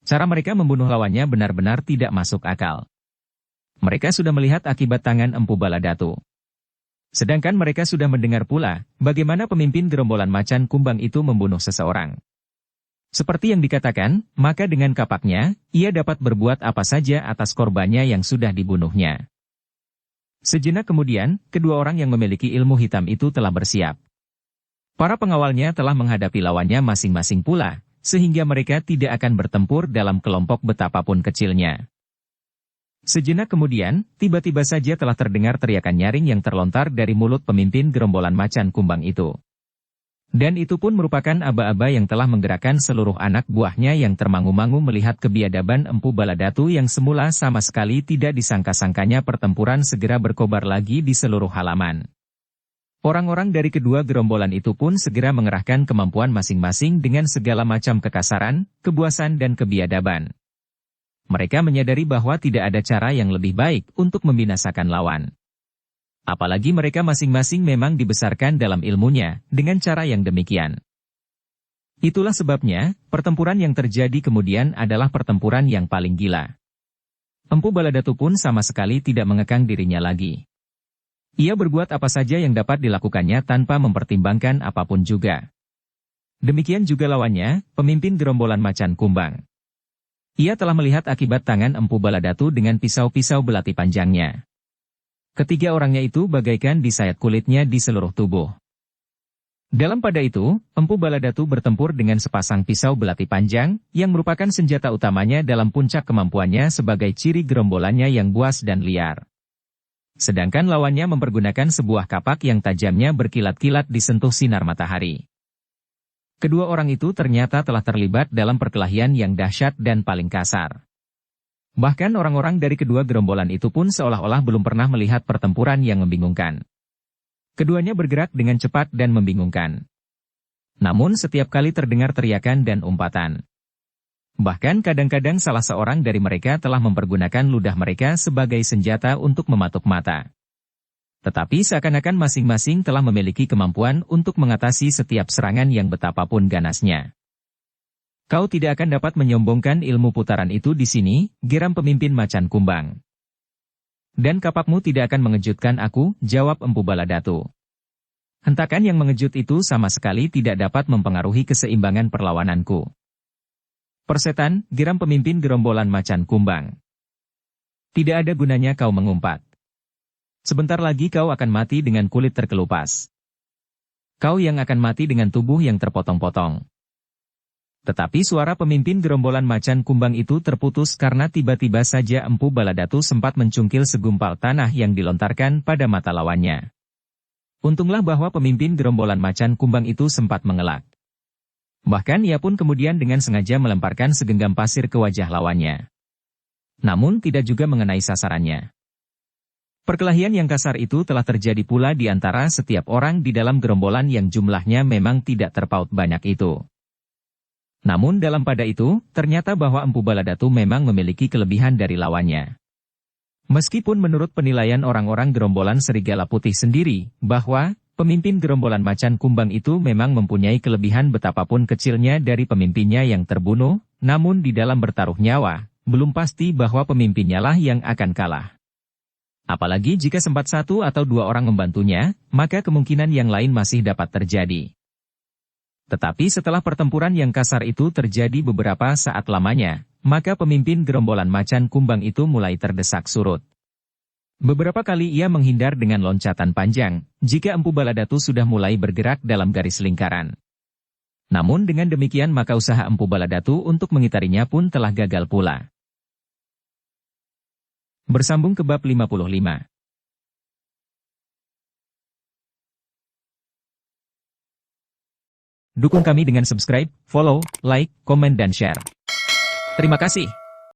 Speaker 1: Cara mereka membunuh lawannya benar-benar tidak masuk akal. Mereka sudah melihat akibat tangan Empu Baladatu. Sedangkan mereka sudah mendengar pula, bagaimana pemimpin gerombolan macan kumbang itu membunuh seseorang. Seperti yang dikatakan, maka dengan kapaknya, ia dapat berbuat apa saja atas korbannya yang sudah dibunuhnya. Sejenak kemudian, kedua orang yang memiliki ilmu hitam itu telah bersiap. Para pengawalnya telah menghadapi lawannya masing-masing pula, sehingga mereka tidak akan bertempur dalam kelompok betapapun kecilnya. Sejenak kemudian, tiba-tiba saja telah terdengar teriakan nyaring yang terlontar dari mulut pemimpin gerombolan macan kumbang itu. Dan itu pun merupakan aba-aba yang telah menggerakkan seluruh anak buahnya yang termangu-mangu melihat kebiadaban Empu Baladatu yang semula sama sekali tidak disangka-sangkanya pertempuran segera berkobar lagi di seluruh halaman. Orang-orang dari kedua gerombolan itu pun segera mengerahkan kemampuan masing-masing dengan segala macam kekasaran, kebuasan dan kebiadaban. Mereka menyadari bahwa tidak ada cara yang lebih baik untuk membinasakan lawan. Apalagi mereka masing-masing memang dibesarkan dalam ilmunya, dengan cara yang demikian. Itulah sebabnya, pertempuran yang terjadi kemudian adalah pertempuran yang paling gila. Empu Baladatu pun sama sekali tidak mengekang dirinya lagi. Ia berbuat apa saja yang dapat dilakukannya tanpa mempertimbangkan apapun juga. Demikian juga lawannya, pemimpin gerombolan macan kumbang. Ia telah melihat akibat tangan Empu Baladatu dengan pisau-pisau belati panjangnya. Ketiga orangnya itu bagaikan disayat kulitnya di seluruh tubuh. Dalam pada itu, Empu Baladatu bertempur dengan sepasang pisau belati panjang, yang merupakan senjata utamanya dalam puncak kemampuannya sebagai ciri gerombolannya yang buas dan liar. Sedangkan lawannya mempergunakan sebuah kapak yang tajamnya berkilat-kilat disentuh sinar matahari. Kedua orang itu ternyata telah terlibat dalam perkelahian yang dahsyat dan paling kasar. Bahkan orang-orang dari kedua gerombolan itu pun seolah-olah belum pernah melihat pertempuran yang membingungkan. Keduanya bergerak dengan cepat dan membingungkan. Namun setiap kali terdengar teriakan dan umpatan. Bahkan kadang-kadang salah seorang dari mereka telah mempergunakan ludah mereka sebagai senjata untuk mematuk mata. Tetapi seakan-akan masing-masing telah memiliki kemampuan untuk mengatasi setiap serangan yang betapapun ganasnya. Kau tidak akan dapat menyombongkan ilmu putaran itu di sini, geram pemimpin macan kumbang. Dan kapakmu tidak akan mengejutkan aku, jawab Empu Baladatu. Hentakan yang mengejut itu sama sekali tidak dapat mempengaruhi keseimbangan perlawananku. Persetan, geram pemimpin gerombolan macan kumbang. Tidak ada gunanya kau mengumpat. Sebentar lagi kau akan mati dengan kulit terkelupas. Kau yang akan mati dengan tubuh yang terpotong-potong. Tetapi suara pemimpin gerombolan macan kumbang itu terputus karena tiba-tiba saja Empu Baladatu sempat mencungkil segumpal tanah yang dilontarkan pada mata lawannya. Untunglah bahwa pemimpin gerombolan macan kumbang itu sempat mengelak. Bahkan ia pun kemudian dengan sengaja melemparkan segenggam pasir ke wajah lawannya. Namun tidak juga mengenai sasarannya. Perkelahian yang kasar itu telah terjadi pula di antara setiap orang di dalam gerombolan yang jumlahnya memang tidak terpaut banyak itu. Namun dalam pada itu, ternyata bahwa Empu Baladatu memang memiliki kelebihan dari lawannya. Meskipun menurut penilaian orang-orang gerombolan serigala putih sendiri, bahwa pemimpin gerombolan macan kumbang itu memang mempunyai kelebihan betapapun kecilnya dari pemimpinnya yang terbunuh, namun di dalam bertaruh nyawa, belum pasti bahwa pemimpinnya lah yang akan kalah. Apalagi jika sempat satu atau dua orang membantunya, maka kemungkinan yang lain masih dapat terjadi. Tetapi setelah pertempuran yang kasar itu terjadi beberapa saat lamanya, maka pemimpin gerombolan macan kumbang itu mulai terdesak surut. Beberapa kali ia menghindar dengan loncatan panjang, jika Empu Baladatu sudah mulai bergerak dalam garis lingkaran. Namun dengan demikian maka usaha Empu Baladatu untuk mengitarinya pun telah gagal pula. Bersambung ke bab 55. Dukung kami dengan subscribe, follow, like, komen dan share. Terima kasih.